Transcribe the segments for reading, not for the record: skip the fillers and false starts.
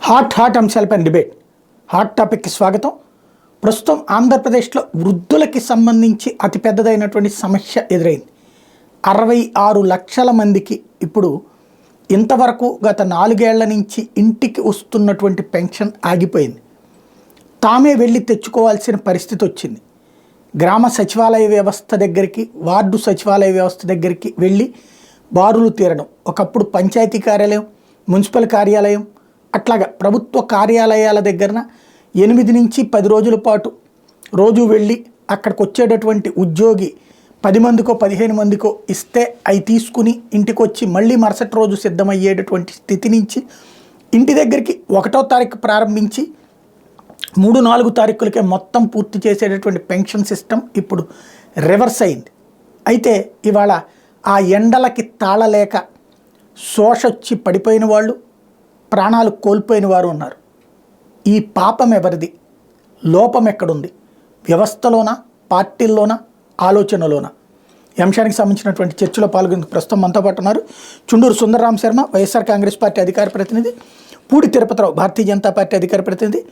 Hot అంశాలపైన debate. Hot టాపిక్కి స్వాగతం. ప్రస్తుతం ఆంధ్రప్రదేశ్లో వృద్ధులకి సంబంధించి అతిపెద్దదైనటువంటి సమస్య ఎదురైంది. 66 లక్షల మందికి ఇప్పుడు ఇంతవరకు గత 4 ఏళ్ల నుంచి ఇంటికి వస్తున్నటువంటి పెన్షన్ ఆగిపోయింది. తామే వెళ్ళి తెచ్చుకోవాల్సిన పరిస్థితి వచ్చింది. గ్రామ సచివాలయ వ్యవస్థ దగ్గరికి, వార్డు సచివాలయ వ్యవస్థ దగ్గరికి వెళ్ళి బారులు తీరడం. ఒకప్పుడు పంచాయతీ కార్యాలయం, మున్సిపల్ కార్యాలయం, అట్లాగా ప్రభుత్వ కార్యాలయాల దగ్గరన 8 నుంచి 10 రోజుల పాటు రోజు వెళ్ళి అక్కడికి వచ్చేటటువంటి ఉద్యోగి 10 మందికో 15 మందికో ఇస్తే అవి తీసుకుని ఇంటికి వచ్చి మళ్ళీ మరుసటి రోజు సిద్ధమయ్యేటటువంటి స్థితి నుంచి ఇంటి దగ్గరికి 1వ తారీఖు ప్రారంభించి 3-4 తారీఖులకే మొత్తం పూర్తి చేసేటటువంటి పెన్షన్ సిస్టమ్ ఇప్పుడు రివర్స్ అయింది. అయితే ఇవాళ ఆ ఎండలకి తాళలేక శోషొచ్చి పడిపోయిన వాళ్ళు, ప్రాణాలు కోల్పోయిన వారు ఉన్నారు. ఈ పాపం ఎవరిది? లోపం ఎక్కడుంది? వ్యవస్థలోనా, పార్టీల్లోనా, ఆలోచనలోనా? ఈ అంశానికి సంబంధించినటువంటి చర్చలో పాల్గొనేందుకు ప్రస్తుతం మనతో పాటు ఉన్నారు చుండూరు సుందరరామ శర్మ, వైఎస్ఆర్ కాంగ్రెస్ పార్టీ అధికార ప్రతినిధి, పూడి తిరుపతిరావు, భారతీయ జనతా పార్టీ అధికార ప్రతినిధి,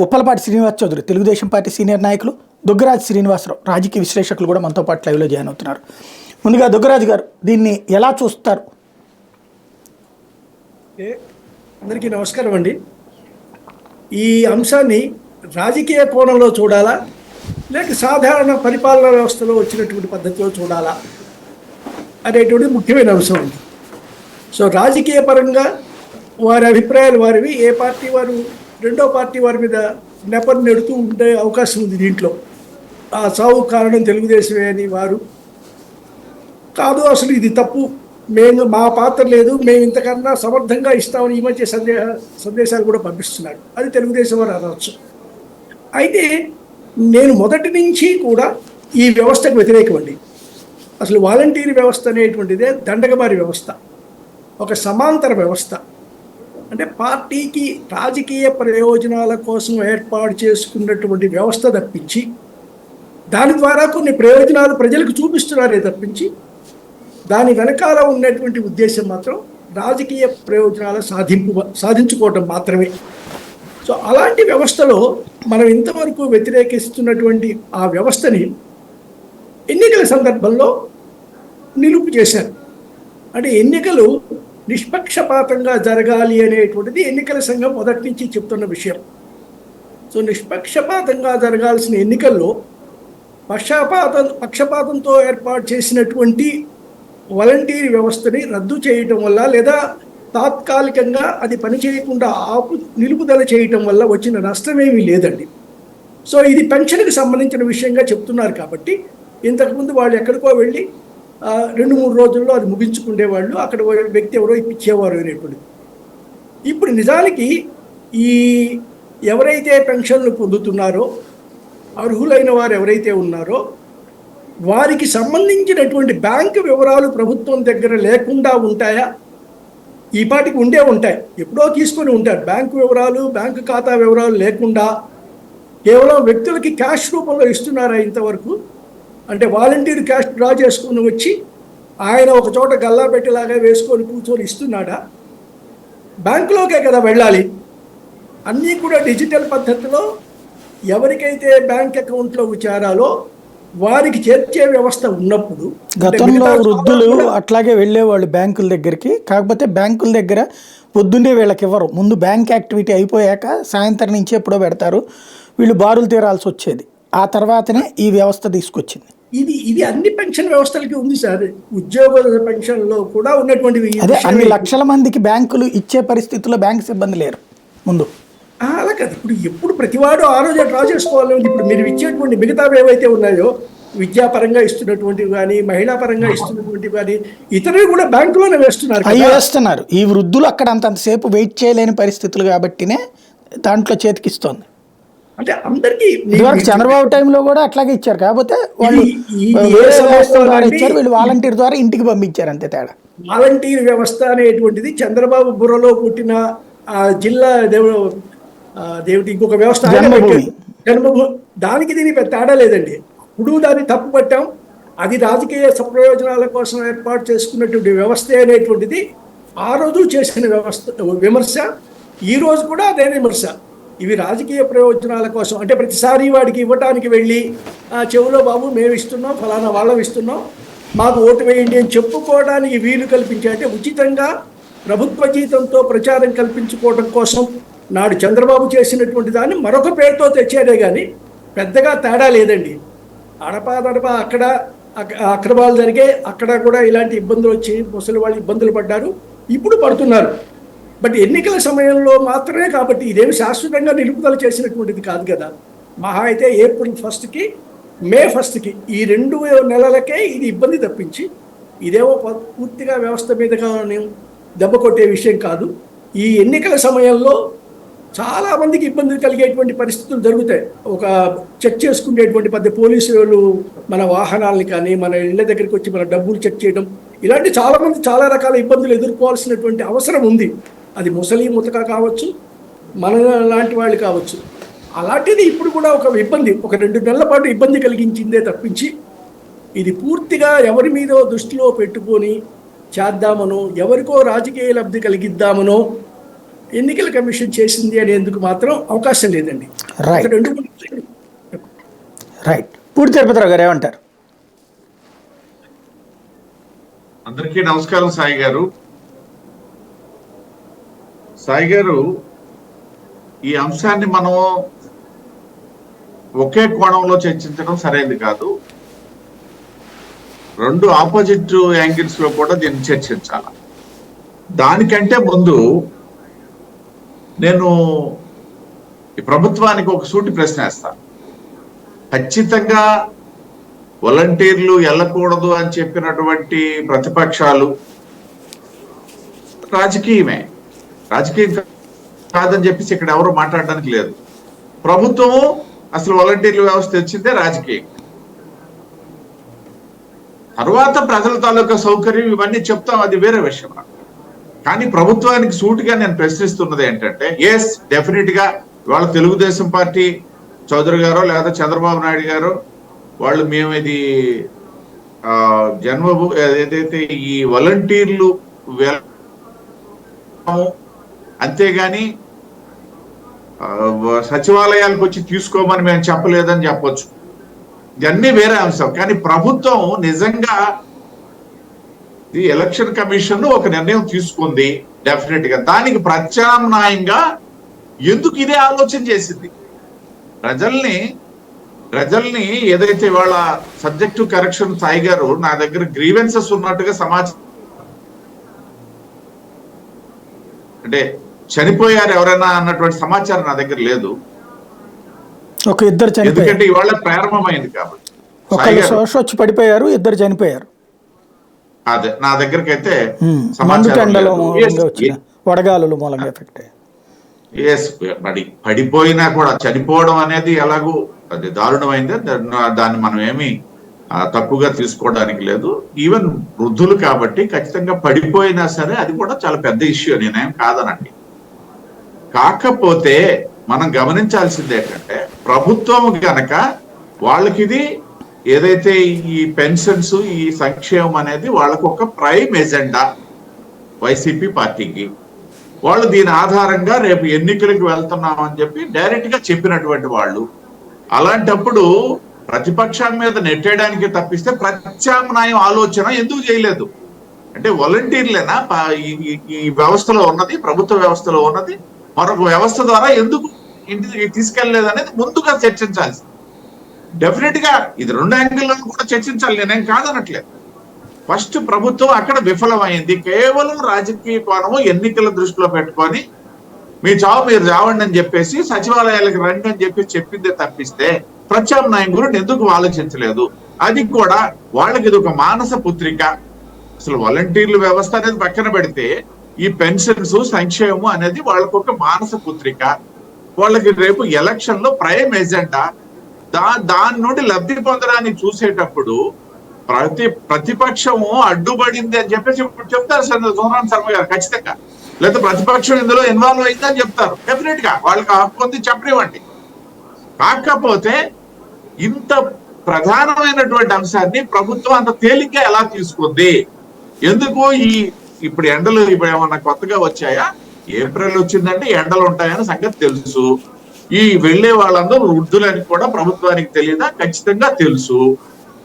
ఉప్పలపాటి శ్రీనివాస్ చౌదరి, తెలుగుదేశం పార్టీ సీనియర్ నాయకులు, దుగ్గరాజు శ్రీనివాసరావు, రాజకీయ విశ్లేషకులు కూడా మనతో పాటు లైవ్లో జాయిన్ అవుతున్నారు. ముందుగా దుగ్గరాజు గారు, దీన్ని ఎలా చూస్తారు? అందరికీ నమస్కారం అండి. ఈ అంశాన్ని రాజకీయ కోణంలో చూడాలా, లేక సాధారణ పరిపాలనా వ్యవస్థలో వచ్చినటువంటి పద్ధతిలో చూడాలా అనేటువంటి ముఖ్యమైన అంశం అండి. సో రాజకీయ పరంగా వారి అభిప్రాయాలు వారివి. ఏ పార్టీ వారు రెండో పార్టీ వారి మీద నెపం నెడుతూ ఉండే అవకాశం ఉంది. దీంట్లో ఆ సావు కారణం తెలుగుదేశమే అని వారు కాదు, అసలు ఇది తప్పు, మేము మా పాత్ర లేదు, మేము ఇంతకన్నా సమర్థంగా ఇస్తామని ఈ మధ్య సందేశాలు కూడా పంపిస్తున్నారు. అది తెలుగుదేశం వారు అనవచ్చు. అయితే నేను మొదటి నుంచి కూడా ఈ వ్యవస్థకు వ్యతిరేకమండి. అసలు వాలంటీర్ వ్యవస్థ అనేటువంటిదే దండగమారి వ్యవస్థ, ఒక సమాంతర వ్యవస్థ. అంటే పార్టీకి రాజకీయ ప్రయోజనాల కోసం ఏర్పాటు చేసుకున్నటువంటి వ్యవస్థ తప్పించి, దాని ద్వారా కొన్ని ప్రయోజనాలు ప్రజలకు చూపిస్తున్నారే తప్పించి, దాని వెనకాల ఉన్నటువంటి ఉద్దేశం మాత్రం రాజకీయ ప్రయోజనాల సాధించుకోవటం మాత్రమే. సో అలాంటి వ్యవస్థలో మనం ఇంతవరకు వ్యతిరేకిస్తున్నటువంటి ఆ వ్యవస్థని ఎన్నికల సందర్భంలో నిలుపు చేశారు. అంటే ఎన్నికలు నిష్పక్షపాతంగా జరగాలి అనేటువంటిది ఎన్నికల సంఘం మొదటి నుంచి చెప్తున్న విషయం. సో నిష్పక్షపాతంగా జరగాల్సిన ఎన్నికల్లో పక్షపాతంతో ఏర్పాటు చేసినటువంటి వాలంటీర్ వ్యవస్థని రద్దు చేయటం వల్ల, లేదా తాత్కాలికంగా అది పనిచేయకుండా నిలుపుదల చేయటం వల్ల వచ్చిన నష్టమేమీ లేదండి. సో ఇది పెన్షన్కి సంబంధించిన విషయంగా చెప్తున్నారు కాబట్టి, ఇంతకుముందు వాళ్ళు ఎక్కడికో వెళ్ళి 2-3 రోజుల్లో అది ముగించుకునేవాళ్ళు, అక్కడ వ్యక్తి ఎవరో ఇప్పించేవారు అనేటువంటిది. ఇప్పుడు నిజానికి ఈ ఎవరైతే పెన్షన్లు పొందుతున్నారో, అర్హులైన వారు ఎవరైతే ఉన్నారో, వారికి సంబంధించినటువంటి బ్యాంకు వివరాలు ప్రభుత్వం దగ్గర లేకుండా ఉంటాయా? ఈ పాటికి ఉండే ఉంటాయి, ఎప్పుడో తీసుకొని ఉంటారు. బ్యాంకు వివరాలు, బ్యాంకు ఖాతా వివరాలు లేకుండా కేవలం వ్యక్తులకి క్యాష్ రూపంలో ఇస్తున్నారా ఇంతవరకు? అంటే వాలంటీర్ క్యాష్ డ్రా చేసుకుని వచ్చి ఆయన ఒక చోట గల్లా పెట్టేలాగా వేసుకొని కూర్చొని ఇస్తున్నాడా? బ్యాంకులోకే కదా వెళ్ళాలి. అన్నీ కూడా డిజిటల్ పద్ధతిలో ఎవరికైతే బ్యాంక్ అకౌంట్లోకి చేరాలో వారికి చేర్చే వ్యవస్థ ఉన్నప్పుడు, గతంలో వృద్ధులు అట్లాగే వెళ్ళేవాళ్ళు బ్యాంకుల దగ్గరికి. కాకపోతే బ్యాంకుల దగ్గర పొద్దున్నే వీళ్ళకి ఇవ్వరు, ముందు బ్యాంక్ యాక్టివిటీ అయిపోయాక సాయంత్రం నుంచి ఎప్పుడో పెడతారు, వీళ్ళు బారులు తీరాల్సి వచ్చేది. ఆ తర్వాతనే ఈ వ్యవస్థ తీసుకొచ్చింది. ఇది అన్ని పెన్షన్ వ్యవస్థలకి ఉంది సార్. ఉద్యోగుల పెన్షన్లో కూడా ఉన్నటువంటివి. అదే అన్ని లక్షల మందికి బ్యాంకులు ఇచ్చే పరిస్థితుల్లో బ్యాంక్ సిబ్బంది లేరు ముందు. అలా కాదు, ఎప్పుడు ప్రతివాడు ఆ రోజే డ్రా చేసుకోవాలి. ఇప్పుడు మీరు ఇచ్చేటువంటి మిగతావి ఏవైతే ఉన్నాయో, విద్యాపరంగా ఇస్తున్నటువంటివి కానీ, మహిళా పరంగా ఇస్తున్నటువంటివి కానీ, ఇతరులు కూడా బ్యాంకులోనే వేస్తున్నారు. ఈ వృద్ధులు అక్కడ అంతసేపు వెయిట్ చేయలేని పరిస్థితులు కాబట్టినే దాంట్లో చేతికిస్తోంది. అంటే అందరికీ చంద్రబాబు టైంలో కూడా అట్లాగే ఇచ్చారు, కాకపోతే వాళ్ళు ఇచ్చారు, వీళ్ళు వాలంటీర్ ద్వారా ఇంటికి పంపించారు, అంతే తేడా. వాలంటీర్ వ్యవస్థ అనేటువంటిది చంద్రబాబు బుర్రలో పుట్టిన జిల్లా దేవుడి ఇంకొక వ్యవస్థ, జన్మభూమి. దానికి దీనికి పెద్ద తేడా లేదండి. ఇప్పుడు దాన్ని తప్పు పట్టాం, అది రాజకీయ ప్రయోజనాల కోసం ఏర్పాటు చేసుకున్నటువంటి వ్యవస్థ అనేటువంటిది ఆ రోజు చేసిన విమర్శ ఈ రోజు కూడా అదే విమర్శ. ఇవి రాజకీయ ప్రయోజనాల కోసం, అంటే ప్రతిసారి వాడికి ఇవ్వటానికి వెళ్ళి చెవులో బాబు మేము ఇస్తున్నాం, ఫలానా వాళ్ళం ఇస్తున్నాం, మాకు ఓటు వేయండి అని చెప్పుకోవడానికి వీలు కల్పించే, అంటే ఉచితంగా ప్రభుత్వ జీతంతో ప్రచారం కల్పించుకోవడం కోసం నాడు చంద్రబాబు చేసినటువంటి దాన్ని మరొక పేరుతో తెచ్చాడే కానీ పెద్దగా తేడా లేదండి. అడపా అక్కడ అక్రమాలు జరిగే, అక్కడ కూడా ఇలాంటి ఇబ్బందులు వచ్చి ముసలి వాళ్ళు ఇబ్బందులు పడ్డారు, ఇప్పుడు పడుతున్నారు. బట్ ఎన్నికల సమయంలో మాత్రమే, కాబట్టి ఇదేమి శాశ్వతంగా నిలుపుదల చేసినటువంటిది కాదు కదా. మహా అయితే ఏప్రిల్ 1కి మే 1కి ఈ 2 నెలలకే ఇది ఇబ్బంది తప్పించి ఇదేమో పూర్తిగా వ్యవస్థ మీదుగా దెబ్బ కొట్టే విషయం కాదు. ఈ ఎన్నికల సమయంలో చాలామందికి ఇబ్బందులు కలిగేటువంటి పరిస్థితులు జరుగుతాయి. ఒక చెక్ చేసుకునేటువంటి పోలీసులు మన వాహనాలని కానీ మన ఇళ్ళ దగ్గరికి వచ్చి మన డబ్బులు చెక్ చేయడం, ఇలాంటి చాలామంది చాలా రకాల ఇబ్బందులు ఎదుర్కోవాల్సినటువంటి అవసరం ఉంది. అది ముతక కావచ్చు, మన లాంటి వాళ్ళు కావచ్చు. అలాంటిది ఇప్పుడు కూడా ఒక ఇబ్బంది, ఒక 2 నెలల పాటు ఇబ్బంది కలిగించిందే తప్పించి ఇది పూర్తిగా ఎవరి మీదో దృష్టిలో పెట్టుకొని చేద్దామనో, ఎవరికో రాజకీయ లబ్ధి కలిగిద్దామనో ఎన్నికల కమిషన్ చేసింది అనేందుకు మాత్రం అవకాశం లేదండి. రైట్. పూర్తి తిరుపతిరావు గారు ఏమంటారు? అందరికీ నమస్కారం. సాయి గారు, ఈ అంశాన్ని మనం ఒకే కోణంలో చర్చించడం సరైనది కాదు. 2 ఆపోజిట్ యాంగిల్స్ లో కూడా దీన్ని చర్చించాలి. దానికంటే ముందు నేను ఈ ప్రభుత్వానికి ఒక సూటి ప్రశ్న వేస్తాను. ఖచ్చితంగా వాలంటీర్లు వెళ్ళకూడదు అని చెప్పినటువంటి ప్రతిపక్షాలు రాజకీయం కాదని చెప్పేసి ఇక్కడ ఎవరు మాట్లాడడానికి లేదు. ప్రభుత్వం అసలు వాలంటీర్ల వ్యవస్థ తెచ్చిందే రాజకీయం. తర్వాత ప్రజల తాలూకా సౌకర్యం ఇవన్నీ చెప్తాం, అది వేరే విషయం. కానీ ప్రభుత్వానికి సూటిగా నేను ప్రశ్నిస్తున్నది ఏంటంటే, ఎస్ డెఫినెట్ గా వాళ్ళ తెలుగుదేశం పార్టీ చౌదరి గారో లేదా చంద్రబాబు నాయుడు గారు వాళ్ళు మేము ఇది ఏదైతే ఈ వాలంటీర్లు అంతేగాని సచివాలయాలకు వచ్చి తీసుకోమని మేము చెప్పలేదని చెప్పొచ్చు. ఇవన్నీ వేరే అంశం. కానీ ప్రభుత్వం నిజంగా ఈ ఎలక్షన్ కమిషన్ ఒక నిర్ణయం తీసుకుంది, డెఫినెట్ గా దానికి ప్రత్యామ్నాయంగా ఎందుకు ఇదే ఆలోచన చేసింది? ప్రజల్ని ఏదైతే వాళ్ళ సబ్జెక్టివ్ కరెక్షన్ సాయి గారు నా దగ్గర గ్రీవెన్సెస్ ఉన్నట్టుగా సమాచారం, అంటే చనిపోయారు ఎవరైనా అన్నటువంటి సమాచారం నా దగ్గర లేదు. ఎందుకంటే ఇవాళ ప్రారంభమైంది కాబట్టి పడిపోయారు, 2 చనిపోయారు. అదే నా దగ్గరికి అయితే పడిపోయినా కూడా చనిపోవడం అనేది ఎలాగూ అది దారుణమైంది. దాన్ని మనం ఏమి తప్పుగా తీసుకోవడానికి లేదు. ఈవెన్ వృద్ధులు కాబట్టి ఖచ్చితంగా పడిపోయినా సరే అది కూడా చాలా పెద్ద ఇష్యూ, నేనేం కాదనండి. కాకపోతే మనం గమనించాల్సింది ఏంటంటే, ప్రభుత్వం గనక వాళ్ళకి ఇది ఏదైతే ఈ పెన్షన్స్ ఈ సంక్షేమం అనేది వాళ్ళకు ఒక ప్రైమ్ ఎజెండా, వైసీపీ పార్టీకి వాళ్ళు దీని ఆధారంగా రేపు ఎన్నికలకు వెళ్తున్నామని చెప్పి డైరెక్ట్ గా చెప్పినటువంటి వాళ్ళు. అలాంటప్పుడు ప్రతిపక్షాల మీద నెట్టేయడానికి తప్పిస్తే ప్రత్యామ్నాయం ఆలోచన ఎందుకు చేయలేదు? అంటే వాలంటీర్లేనా ఈ వ్యవస్థలో ఉన్నది, ప్రభుత్వ వ్యవస్థలో ఉన్నది, మరొక వ్యవస్థ ద్వారా ఎందుకు ఇంటికి తీసుకెళ్లలేదు అనేది ముందుగా చర్చించాల్సి. డెఫినెట్ గా ఇది 2 యాంగిల్లో కూడా చర్చించాలి, నేనేం కాదనట్లేదు. ఫస్ట్ ప్రభుత్వం అక్కడ విఫలమైంది. కేవలం రాజకీయ కోణము ఎన్నికల దృష్టిలో పెట్టుకొని మీ చావు మీరు చావండి అని చెప్పేసి సచివాలయాలకు రండి అని చెప్పి చెప్పిందే తప్పిస్తే ప్రత్యామ్నాయం గురించి ఎందుకు ఆలోచించలేదు? అది కూడా వాళ్ళకి ఇది ఒక మానస పుత్రిక. అసలు వాలంటీర్ల వ్యవస్థ అనేది పక్కన పెడితే ఈ పెన్షన్స్ సంక్షేమం అనేది వాళ్ళకు ఒక మానస పుత్రిక. వాళ్ళకి రేపు ఎలక్షన్ లో ప్రైమ్ ఎజెండా. దాని నుండి లబ్ధి పొందడానికి చూసేటప్పుడు ప్రతిపక్షము అడ్డుపడింది అని చెప్పేసి చెప్తారు సోమరాం శర్మ గారు ఖచ్చితంగా. లేదా ప్రతిపక్షం ఇందులో ఇన్వాల్వ్ అయిందని చెప్తారు. డెఫినెట్ గా వాళ్ళకి హక్కు ఉంది, చెప్పనివ్వండి. కాకపోతే ఇంత ప్రధానమైనటువంటి అంశాన్ని ప్రభుత్వం అంత తేలిగ్గా ఎలా తీసుకుంది? ఎందుకు ఇప్పుడు ఎండలు ఇప్పుడు ఏమన్నా కొత్తగా వచ్చాయా? ఏప్రిల్ వచ్చిందంటే ఎండలు ఉంటాయని సంగతి తెలుసు. ఈ వెళ్లే వాళ్ళందరూ వృద్ధులని కూడా ప్రభుత్వానికి తెలియదా? ఖచ్చితంగా తెలుసు.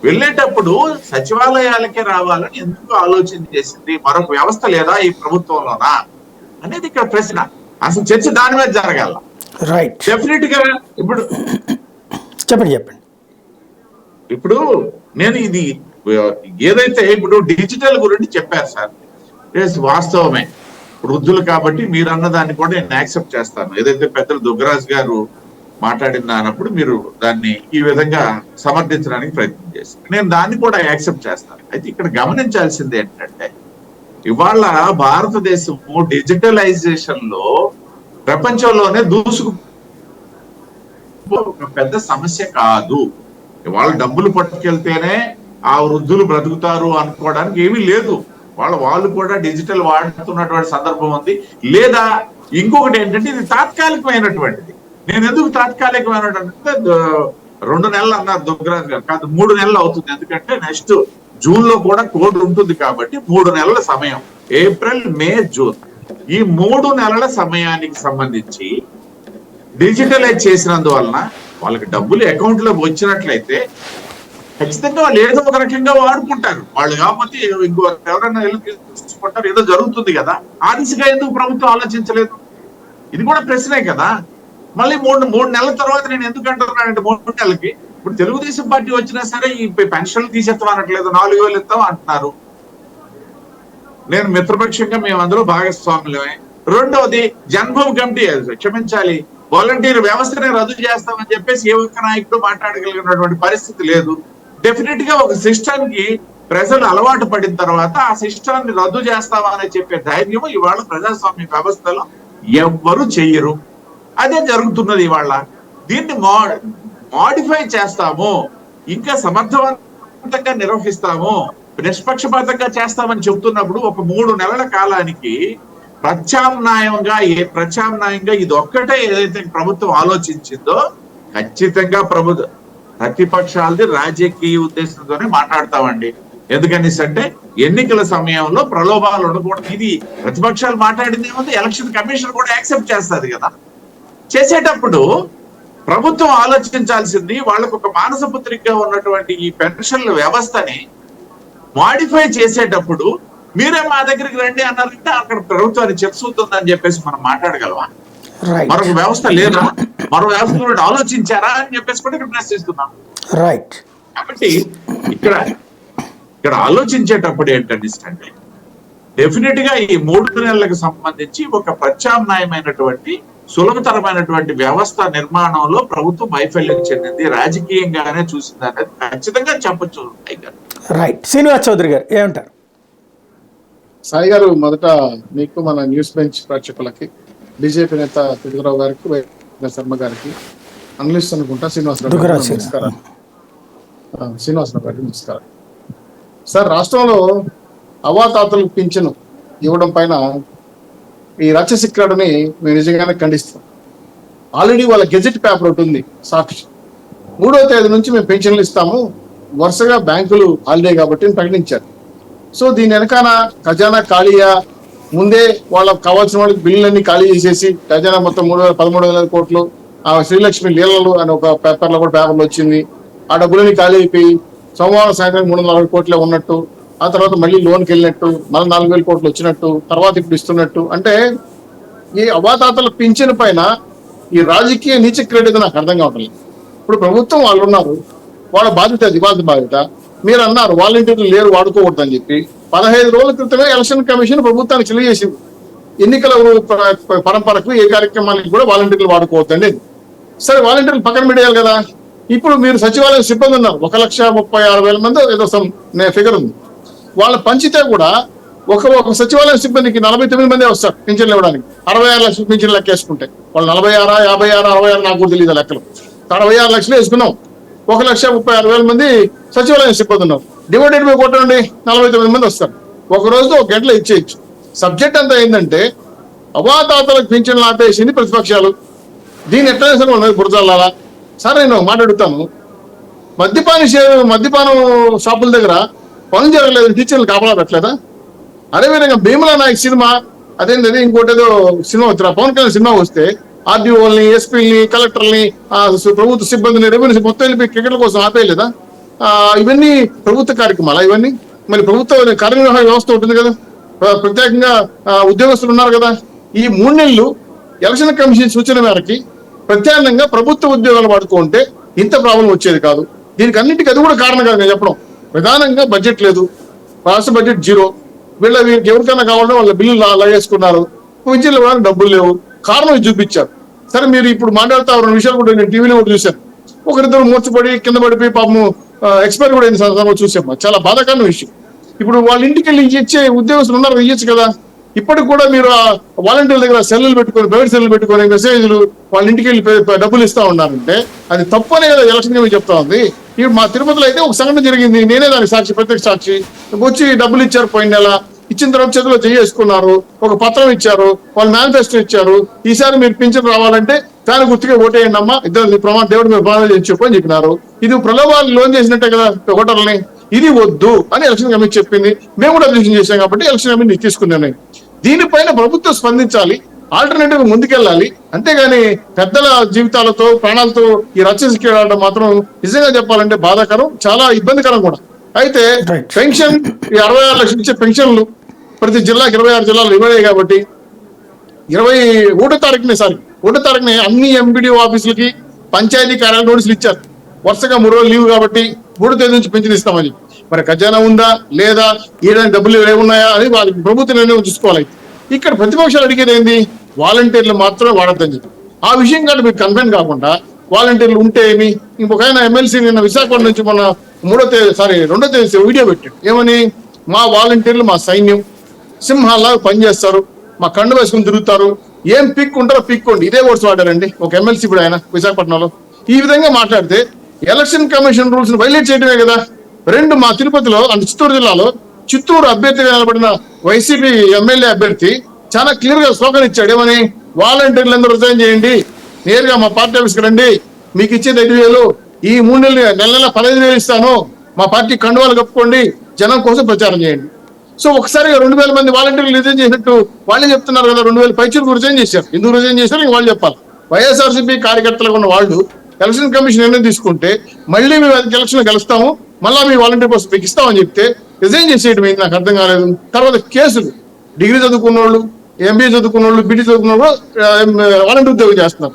వెళ్ళేటప్పుడు సచివాలయాలకే రావాలని ఎందుకు ఆలోచన చేసింది? మరొక వ్యవస్థ లేదా ఈ ప్రభుత్వంలోనా అనేది ఇక్కడ ప్రశ్న. అసలు చర్చ దాని మీద జరగాల. రైట్, డెఫినెట్ గా ఇప్పుడు చెప్పండి. ఇప్పుడు నేను ఇది ఏదైతే ఇప్పుడు డిజిటల్ గురించి చెప్పారు సార్, వాస్తవమే. వృద్ధులు కాబట్టి మీరు అన్న దాన్ని కూడా నేను యాక్సెప్ట్ చేస్తాను. ఏదైతే పెద్దలు దుగ్గరాజు గారు మాట్లాడిన అన్నప్పుడు మీరు దాన్ని ఈ విధంగా సమర్థించడానికి ప్రయత్నం చేస్తారు. నేను దాన్ని కూడా యాక్సెప్ట్ చేస్తాను. అయితే ఇక్కడ గమనించాల్సింది ఏంటంటే, ఇవాళ భారతదేశము డిజిటలైజేషన్ లో ప్రపంచంలోనే ఒక పెద్ద సమస్య కాదు. ఇవాళ డబ్బులు పట్టుకెళ్తేనే ఆ వృద్ధులు బ్రతుకుతారు అనుకోవడానికి ఏమీ లేదు. వాళ్ళు కూడా డిజిటల్ వాడుతున్నటువంటి సందర్భం ఉంది. లేదా ఇంకొకటి ఏంటంటే, ఇది తాత్కాలికమైనటువంటిది. నేను ఎందుకు తాత్కాలికమైనటువంటి 2 నెలలు అన్నారు దుగ్గరాజు గారు, కాదు 3 నెలలు అవుతుంది. ఎందుకంటే నెక్స్ట్ జూన్ లో కూడా కోడ్ ఉంటుంది కాబట్టి 3 నెలల సమయం, ఏప్రిల్, మే, జూన్, ఈ 3 నెలల సమయానికి సంబంధించి డిజిటలైజ్ చేసినందువలన వాళ్ళకి డబ్బులు అకౌంట్ లోకి వచ్చినట్లయితే ఖచ్చితంగా వాళ్ళు ఏదో ఒక రకంగా వాడుకుంటారు. వాళ్ళు కాకపోతే ఇంకో ఎవరైనా వెళ్ళి తీసుకుంటారు, ఏదో జరుగుతుంది కదా. ఆ దిశగా ఎందుకు ప్రభుత్వం ఆలోచించలేదు? ఇది కూడా ప్రశ్నే కదా. మళ్ళీ మూడు నెలల తర్వాత నేను ఎందుకు అంటున్నానంటే, 3 నెలలకి ఇప్పుడు తెలుగుదేశం పార్టీ వచ్చినా సరే ఈ పెన్షన్లు తీసేస్తాం అనట్లేదు, 4,000 ఇస్తాం అంటున్నారు. నేను మిత్రపక్షంగా మేము అందులో భాగస్వాములమే. రెండవది జన్మభూమి కమిటీ, క్షమించాలి, వాలంటీర్ వ్యవస్థని రద్దు చేస్తామని చెప్పేసి ఏ ఒక్క నాయకుడు మాట్లాడగలిగినటువంటి పరిస్థితి లేదు. డెఫినెట్ గా ఒక సిస్టానికి ప్రజలు అలవాటు పడిన తర్వాత ఆ సిస్టాన్ని రద్దు చేస్తామని చెప్పే ధైర్యం ఇవాళ ప్రజాస్వామ్య వ్యవస్థలో ఎవ్వరు చెయ్యరు. అదే జరుగుతున్నది ఇవాళ. దీన్ని మాడిఫై చేస్తాము, ఇంకా సమర్థవంతంగా నిర్వహిస్తాము, నిష్పక్షపాతంగా చేస్తామని చెబుతున్నప్పుడు ఒక 3 నెలల కాలానికి ప్రత్యామ్నాయంగా ఇది ఒక్కటే ఏదైతే ప్రభుత్వం ఆలోచించిందో ఖచ్చితంగా ప్రతిపక్షాలది రాజకీయ ఉద్దేశంతోనే మాట్లాడతామండి. ఎందుకనేసి అంటే ఎన్నికల సమయంలో ప్రలోభాలు ఉండకూడదు. ఇది ప్రతిపక్షాలు మాట్లాడింది ఏముంది, ఎలక్షన్ కమిషన్ కూడా యాక్సెప్ట్ చేస్తుంది కదా. చేసేటప్పుడు ప్రభుత్వం ఆలోచించాల్సింది, వాళ్ళకు ఒక మానసపుత్రికగా ఉన్నటువంటి ఈ పెన్షన్ల వ్యవస్థని మాడిఫై చేసేటప్పుడు మీరే మా దగ్గరికి రండి అన్నారంటే అక్కడ ప్రభుత్వాన్ని చెప్తుందని చెప్పేసి మనం మాట్లాడగలమా? మరొక వ్యవస్థ లేదా, మరో వ్యవస్థ గురించి ఆలోచించారా అని చెప్పేసి కూడా ఇక్కడ ప్రశ్నిస్తున్నాం. రైట్. కాబట్టి ఇక్కడ ఆలోచించేటప్పుడు ఏంటంటే, డెఫినెట్ గా ఈ 3 నెలలకు సంబంధించి ఒక ప్రత్యామ్నాయమైనటువంటి సులభతరమైనటువంటి వ్యవస్థ నిర్మాణంలో ప్రభుత్వం వైఫల్యం చెందింది, రాజకీయంగానే చూసింది అనేది ఖచ్చితంగా చెప్పొచ్చు. రైట్. శ్రీనివాస్ చౌదరి గారు ఏమంటారు? సాయి గారు, మొదట మీకు, మన న్యూస్ బెంచ్ ప్రేక్షకులకి, బీజేపీ నేత దుగ్గరావు గారికి, వైఎస్ శర్మ గారికి, అనలిస్ట్ అనుకుంటా శ్రీనివాసరావు గారికి నమస్కారం. శ్రీనివాసరావు గారికి నమస్కారం. సార్, రాష్ట్రంలో అవాతాతలకు పింఛను ఇవ్వడం పైన ఈ రచ్చసిక్రాడని మేము నిజంగానే ఖండిస్తాం. ఆల్రెడీ వాళ్ళ గెజెట్ పేపర్ ఒకటి ఉంది, సాక్షి. 3వ తేదీ నుంచి మేము పెన్షన్లు ఇస్తాము, వరుసగా బ్యాంకులు హాలిడే కాబట్టి ప్రకటించారు. సో దీని వెనకాల ఖజానా ఖాళీయా, ముందే వాళ్ళకి కావాల్సిన వాళ్ళకి బిల్లులన్నీ ఖాళీ చేసేసి ఖజానా మొత్తం 13,000 కోట్లు, ఆ శ్రీలక్ష్మి లీలలు అని ఒక పేపర్లో వచ్చింది. ఆ డబ్బులని ఖాళీ అయిపోయి సోమవారం సాయంత్రం 340 కోట్లే ఉన్నట్టు, ఆ తర్వాత మళ్ళీ లోన్కి వెళ్ళినట్టు, మళ్ళీ 4,000 కోట్లు వచ్చినట్టు, తర్వాత ఇప్పుడు ఇస్తున్నట్టు. అంటే ఈ అవాతాతల పింఛన్ పైన ఈ రాజకీయ నీచ క్రెడిట్ నాకు అర్థం కావట్లేదు. ఇప్పుడు ప్రభుత్వం వాళ్ళు ఉన్నారు, వాళ్ళ బాధ్యత, దివాళి బాధ్యత. మీరు అన్నారు వాలంటీర్లు లేరు, వాడుకోకూడదు అని చెప్పి. 15 రోజుల క్రితమే ఎలక్షన్ కమిషన్ ప్రభుత్వానికి తెలియజేసింది, ఎన్నికల పరంపరకు ఏ కార్యక్రమానికి కూడా వాలంటీర్లు వాడుకోవద్దండి. సరే, వాలంటీర్లు పక్కన పెట్టేయాలి కదా. ఇప్పుడు మీరు సచివాలయం సిబ్బంది ఉన్నారు, 1,36,000 మంది ఏదో ఫిగర్ ఉంది. వాళ్ళ పంచితే కూడా ఒక సచివాలయం సిబ్బందికి 49 మంది వస్తారు పింఛన్లు ఇవ్వడానికి. 66 లక్షలు పింఛన్లు లెక్కేసుకుంటే వాళ్ళు 46, 56, 66 నాకు కూడా తెలియదు లెక్కలు. 66 లక్షలు వేసుకున్నాం. 1,36,000 మంది సచివాలయం సిబ్బంది ఉన్నారు. డివైడెడ్ బై కొట్టండి, 49 మంది వస్తారు. ఒక రోజుతో 1 గంటలో ఇచ్చేయచ్చు. సబ్జెక్ట్ అంతా ఏంటంటే, అవాతాతలకు పింఛన్లు ఆపేసింది ప్రతిపక్షాలు. దీన్ని ఎట్లయినా సరే ఉన్నది బురదల్లాలా. సరే, నేను మాట్లాడుతాను. మద్యపానం షాపుల దగ్గర పనులు జరగలేదు, టీచర్లు కాపలా పెట్టలేదా? అదేవిధంగా భీమలా నాయక్ సినిమా అదేంటది ఇంకోటి ఏదో సినిమా వచ్చిన పవన్ కళ్యాణ్ సినిమా వస్తే ఆర్డీఓల్ని, ఎస్పీని, కలెక్టర్ని, ప్రభుత్వ సిబ్బందిని, రెవెన్యూ మొత్తం వెళ్ళి క్రికెట్ల కోసం ఆపేయలేదా? ఇవన్నీ ప్రభుత్వ కార్యక్రమాలా ఇవన్నీ? మరి ప్రభుత్వ కార్యనిర్వహణ వ్యవస్థ ఉంటుంది కదా, ప్రత్యేకంగా ఉద్యోగస్తులు ఉన్నారు కదా. ఈ 3 నెలలు ఎలక్షన్ కమిషన్ సూచన మేరకి ప్రత్యేకంగా ప్రభుత్వ ఉద్యోగాలు వాడుకుంటే ఇంత ప్రాబ్లం వచ్చేది కాదు. దీనికి అన్నింటికి అది కూడా కారణం కాదు నేను చెప్పడం. ప్రధానంగా బడ్జెట్ లేదు, రాష్ట్ర బడ్జెట్ 0. వీళ్ళకి ఎవరికైనా కావాలంటే వాళ్ళ బిల్లులు లాగేసుకున్నారు, విద్యలు ఇవ్వడానికి డబ్బులు లేవు, కారణం చూపించారు. సరే, మీరు ఇప్పుడు మాట్లాడుతూ 2 విషయాలు కూడా నేను టీవీలో కూడా చూశాను. ఒకరిద్దరు మూర్చపడి కింద పడిపోయి పాపం ఎక్స్పైర్ కూడా అయిన సందర్భంగా చూసాము. చాలా బాధాకరమైన విషయం. ఇప్పుడు వాళ్ళ ఇంటికి వెళ్ళి ఇచ్చే ఉద్యోగస్తులు ఉన్నారు, ఇవ్వచ్చు కదా. ఇప్పటికి కూడా మీరు ఆ వాలంటీర్ల దగ్గర సెల్లులు పెట్టుకొని, ప్రైవేట్ సెల్లు పెట్టుకొని మెసేజ్లు వాళ్ళ ఇంటికి వెళ్ళి డబ్బులు ఇస్తా ఉన్నారంటే అది తప్పనే కదా ఎలక్షన్ కమిషన్ చెప్తా ఉంది. ఇప్పుడు మా తిరుపతిలో అయితే ఒక సంఘటన జరిగింది, నేనే దానికి సాక్షి, ప్రత్యక్ష సాక్షి. వచ్చి డబ్బులు ఇచ్చారు, పోయిన నెల ఇచ్చిన తర్వాత చేతిలో చేసుకున్నారు, ఒక పత్రం ఇచ్చారు, వాళ్ళు మేనిఫెస్టో ఇచ్చారు, ఈసారి మీరు పింఛన్ రావాలంటే దాని గుర్తుగా ఓటేయండి అమ్మా, ఇద్దరు ప్రమాణ దేవుడు మీరు ప్రమాణం చేసి చెప్పు అని చెప్పినారు. ఇది ప్రలోభాలు లోన్ చేసినట్టే కదా ఓటర్లని. ఇది వద్దు అని ఎలక్షన్ కమిషన్ చెప్పింది. మేము కూడా అబ్జెక్షన్ చేశాం కాబట్టి ఎలక్షన్ కమిషన్ తీసుకున్నాను. దీనిపైన ప్రభుత్వం స్పందించాలి, ఆల్టర్నేటివ్ ముందుకెళ్ళాలి. అంతేగాని పెద్దల జీవితాలతో, ప్రాణాలతో ఈ రచ్చ మాత్రం నిజంగా చెప్పాలంటే బాధాకరం, చాలా ఇబ్బందికరం కూడా. అయితే పెన్షన్ 66 లక్షలు ఇచ్చే పెన్షన్లు ప్రతి జిల్లాకి 26 జిల్లాలు ఇవ్వలేదు కాబట్టి 21వ తారీఖునే అన్ని ఎంపీడీఓ ఆఫీసులకి, పంచాయతీ కార్యాలయ నోటీసులు ఇచ్చారు. వరుసగా 3 రోజులు లీవ్ కాబట్టి 3వ తేదీ నుంచి పెన్షన్ ఇస్తామని. మరి ఖజానా ఉందా లేదా, ఏదైనా డబ్బులు ఏమున్నాయా అని వాళ్ళకి ప్రభుత్వం నిర్ణయం చూసుకోవాలి. ఇక్కడ ప్రతిపక్షాలు అడిగేది ఏంది, వాలంటీర్లు మాత్రమే వాడద్దని చెప్పి. ఆ విషయం కంటే మీకు కన్ఫైన్ కాకుండా వాలంటీర్లు ఉంటే ఏమి. ఇంకొక ఆయన ఎమ్మెల్సీ నిన్న విశాఖపట్నం నుంచి మొన్న 2వ తేదీ వీడియో పెట్టాడు. ఏమని, మా వాలంటీర్లు మా సైన్యం సింహాల్లా పనిచేస్తారు, మా కండు వేసుకుని తిరుగుతారు, ఏం పిక్కుంటారో పిక్కోండి, ఇదే వర్డ్స్ వాడారండి ఒక ఎమ్మెల్సీ ఇప్పుడు ఆయన విశాఖపట్నంలో. ఈ విధంగా మాట్లాడితే ఎలక్షన్ కమిషన్ రూల్స్ ని వైలేట్ చేయడమే కదా. 2 మా తిరుపతిలో అంటే చిత్తూరు జిల్లాలో చిత్తూరు అభ్యర్థిగా నిలబడిన వైసీపీ ఎమ్మెల్యే అభ్యర్థి చాలా క్లియర్ గా స్లోగన్ ఇచ్చాడు. ఏమని, వాలంటీర్లు అందరూ రిజైన్ చేయండి, నేరుగా మా పార్టీ ఆఫీస్కి రండి, మీకు ఇచ్చేది 5,000, ఈ 3 నెలలు నెల 15,000 ఇస్తాను, మా పార్టీ కండువాలు కప్పుకోండి, జనం కోసం ప్రచారం చేయండి. సో ఒకసారిగా 2,000 మంది వాలంటీర్లు రిజైన్ చేసినట్టు వాళ్ళే చెప్తున్నారు కదా. 2,000 పైచీలకు రిజైన్ చేశారు. ఎందుకు రిజైన్ చేశారు వాళ్ళు చెప్పాలి. వైఎస్ఆర్సీపీ కార్యకర్తలుగా ఉన్న వాళ్ళు ఎలక్షన్ కమిషన్ నిర్ణయం తీసుకుంటే మళ్ళీ మేము ఎలక్షన్ గెలుస్తాము, మళ్ళీ మీ వాలంటీర్ పోస్ట్ మీకు ఇస్తామని చెప్తే రిజైన్ చేసేయడం ఏంటి నాకు అర్థం కాలేదు. తర్వాత కేసులు, డిగ్రీ చదువుకున్న వాళ్ళు, ఎంబీఏ చదువుకున్న వాళ్ళు, బీటీ చదువుకున్న వాళ్ళు వాలంటీర్ ఉద్యోగం చేస్తున్నారు.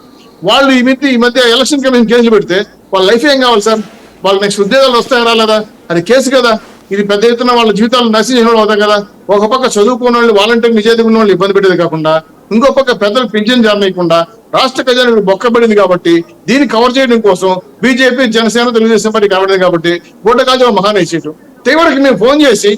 వాళ్ళు ఈ మధ్య ఎలక్షన్ కమిషన్ కేసులు పెడితే వాళ్ళ లైఫ్ ఏం కావాలి సార్? వాళ్ళ నెక్స్ట్ ఉద్యోగాలు వస్తాయా రాలేదా? అది కేసు కదా. ఇది పెద్ద ఎత్తున వాళ్ళ జీవితాలు నశించిన అవుతాం కదా. ఒక పక్క చదువుకున్న వాళ్ళు, వాలంటీర్ నిజాయితీ ఉన్న వాళ్ళు ఇబ్బంది పెట్టేది కాకుండా, ఇంకో పక్క పెద్దలు పింఛన్ జరగకుండా రాష్ట్ర ఖజానా బొక్కబడింది కాబట్టి దీన్ని కవర్ చేయడం కోసం బీజేపీ, జనసేన, తెలుగుదేశం పార్టీ కనబడింది కాబట్టి గొడ్డకాజు మహానేసేటు తీవ్రకి మేము ఫోన్ చేసి,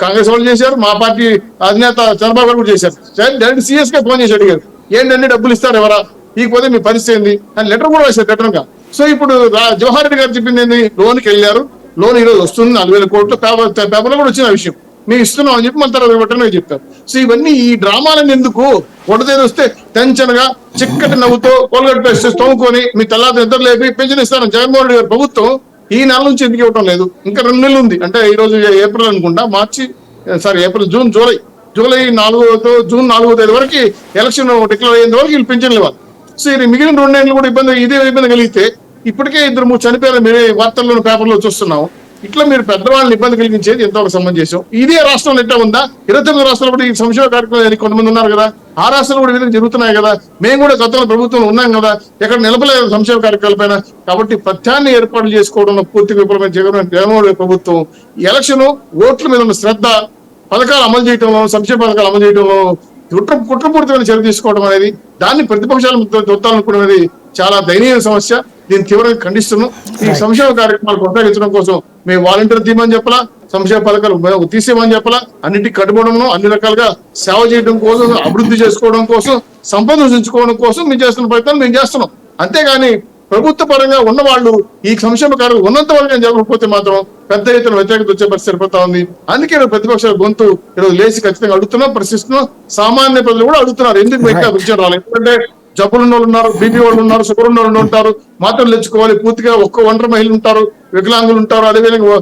కాంగ్రెస్ వాళ్ళు చేశారు, మా పార్టీ అధినేత చంద్రబాబు గారు కూడా చేశారు. డైరెక్ట్ సీఎస్ గా ఫోన్ చేసి అడిగారు, ఏంటంటే డబ్బులు ఇస్తారు ఎవరా, ఇకపోతే మీ పరిస్థితి ఏంది అని లెటర్ కూడా వేశారు లెటర్ గా. సో ఇప్పుడు జవహర్ రెడ్డి గారు చెప్పింది ఏంది, లోన్కి వెళ్ళారు, లోన్ ఈరోజు వస్తుంది 4,000 కోట్లు, పేపర్లో కూడా వచ్చిన విషయం, మేము ఇస్తున్నాం అని చెప్పి మన తర్వాత ఇవ్వటమే చెప్పారు. సో ఇవన్నీ ఈ డ్రామాలను ఎందుకు? ఒకటేది వస్తే టెన్షన్ గా చిక్కటి నవ్వుతో కోల్గేట్ పేస్ట్ తోముకొని మీ తెల్లారి నిద్ర లేపి పెన్షన్ ఇస్తాను జగన్మోహన్ రెడ్డి గారి ప్రభుత్వం ఈ నెల నుంచి ఎందుకు ఇవ్వటం లేదు? ఇంకా 2 నెలలు ఉంది అంటే ఈ రోజు ఏప్రిల్ అనుకుంటా, జూన్, జూలై 4వ తేదీ వరకు ఎలక్షన్ డిక్లేర్ అయ్యేంత వరకు వీళ్ళు పెన్షన్లు ఇవ్వాలి. సో మిగిలిన 2 నెలలు కూడా ఇదే ఇబ్బంది కలిగితే ఇప్పటికే 2-3 చనిపోయారు మీరు వార్తల్లో, పేపర్లో చూస్తున్నాం. ఇట్లా మీరు పెద్దవాళ్ళని ఇబ్బంది కలిగించేది ఎంతవరకు సమంజసం? ఇదే రాష్ట్రంలో ఎట్లా ఉందా? 29 రాష్ట్రాలు కూడా ఈ సంక్షేమ కార్యక్రమాలు కొంతమంది ఉన్నారు కదా, ఆ రాష్ట్రాలు కూడా విధంగా జరుగుతున్నాయి కదా. మేము కూడా గతంలో ప్రభుత్వంలో ఉన్నాం కదా, ఎక్కడ నిలబలేదు సంక్షేమ కార్యక్రమాల పైన. కాబట్టి పథ్యాన్ని ఏర్పాటు చేసుకోవడంలో పూర్తిగా విఫలమైన జగన్మోహన్ రెడ్డి ప్రభుత్వం ఎలక్షన్ ఓట్ల మీద ఉన్న శ్రద్ధ, పథకాలు అమలు చేయడంలో, సంక్షేమ పథకాలు అమలు చేయడంలో కుట్రపూరితమైన చర్య తీసుకోవడం అనేది, దాన్ని ప్రతిపక్షాలు తొత్తాలనుకునేది చాలా దయనీయ సమస్య. దీన్ని తీవ్రంగా ఖండిస్తున్నాం. ఈ సంక్షేమ కార్యక్రమాలు కొనసాగించడం కోసం మేము వాలంటీర్ తీయమని చెప్పలా, సంక్షేమ పథకాలు తీసేమని చెప్పలా, అన్నింటికి కట్టుబడడం, అన్ని రకాలుగా సేవ చేయడం కోసం, అభివృద్ధి చేసుకోవడం కోసం, సంపద సృష్టించుకోవడం కోసం మేము చేస్తున్న ప్రయత్నాలు మేము చేస్తున్నాం. అంతేగాని ప్రభుత్వ పరంగా ఉన్న వాళ్ళు ఈ సంక్షేమ కార్యక్రమం ఉన్నంత వరకు జరగకపోతే మాత్రం పెద్ద ఎత్తున వ్యతిరేకత వచ్చే పరిస్థితి సరిపోతా ఉంది. అందుకే ప్రతిపక్షాల గొంతు ఈరోజు లేచి ఖచ్చితంగా అడుగుతున్నాం, ప్రశ్నిస్తున్నాం. సామాన్య ప్రజలు కూడా అడుగుతున్నారు, ఎందుకు ఇంకా విషయం రాలేదు? ఎందుకంటే జబ్బులు ఉన్న వాళ్ళు ఉన్నారు, బీపీ వాళ్ళు ఉన్నారు, షుగర్ ఉన్న వాళ్ళు ఉంటారు, మాత్రలు తెచ్చుకోవాలి, పూర్తిగా ఒంటరి మహిళలు ఉంటారు, వికలాంగులు ఉంటారు, అదేవిధంగా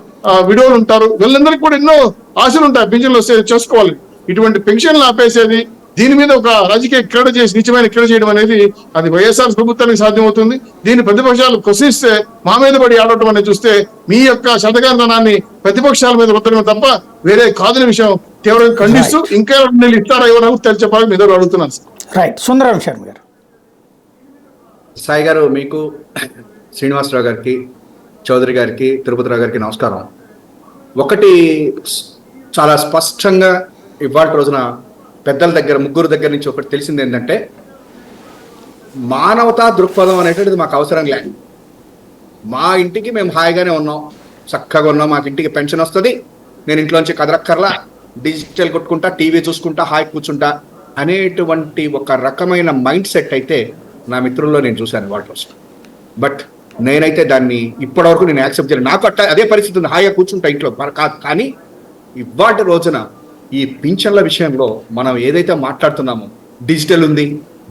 విడోలు ఉంటారు. వీళ్ళందరికీ కూడా ఎన్నో ఆశలు ఉంటాయి, పెన్షన్లు వస్తే చేసుకోవాలి. ఇటువంటి పెన్షన్లు ఆపేసేది దీని మీద ఒక రాజకీయ క్రీడ చేసి నిజమైన క్రీడ చేయడం అనేది అది వైఎస్ఆర్ ప్రభుత్వానికి సాధ్యమవుతుంది. దీన్ని ప్రతిపక్షాలు క్వశ్చిస్తే మా మీద పడి ఆడటం అనేది చూస్తే మీ యొక్క శతకాంతనాన్ని ప్రతిపక్షాల మీద రుద్దడం తప్ప వేరే కాదని విషయం తీవ్రంగా ఖండిస్తూ ఇంకా నేను ఇస్తారా ఎవరో తెలియచెప్పాలని మీద అడుగుతున్నాను. రైట్. సుందరం శర్మ గారు. సాయి గారు, మీకు శ్రీనివాసరావు గారికి, చౌదరి గారికి, తిరుపతిరావు గారికి నమస్కారం. ఒకటి చాలా స్పష్టంగా ఇవాళ రోజున పెద్దల దగ్గర, ముగ్గురు దగ్గర నుంచి ఒకటి తెలిసింది ఏంటంటే, మానవతా దృక్పథం అనేటువంటిది మాకు అవసరం లేదు. మా ఇంటికి మేము హాయిగానే ఉన్నాం, చక్కగా ఉన్నాం, మాకు ఇంటికి పెన్షన్ వస్తుంది, నేను ఇంట్లోంచి కదరక్కర్లా, డిజిటల్ కొట్టుకుంటా, టీవీ చూసుకుంటా, హాయి కూర్చుంటా అనేటువంటి ఒక రకమైన మైండ్ సెట్ అయితే నా మిత్రుల్లో నేను చూశాను వాటి రోజు. బట్ నేనైతే దాన్ని ఇప్పటివరకు నేను యాక్సెప్ట్ చేయలేదు. నాకు అట్లా అదే పరిస్థితి ఉంది, హాయిగా కూర్చుంటా ఇంట్లో కాదు. కానీ ఇవాటి రోజున ఈ పింఛన్ల విషయంలో మనం ఏదైతే మాట్లాడుతున్నామో, డిజిటల్ ఉంది,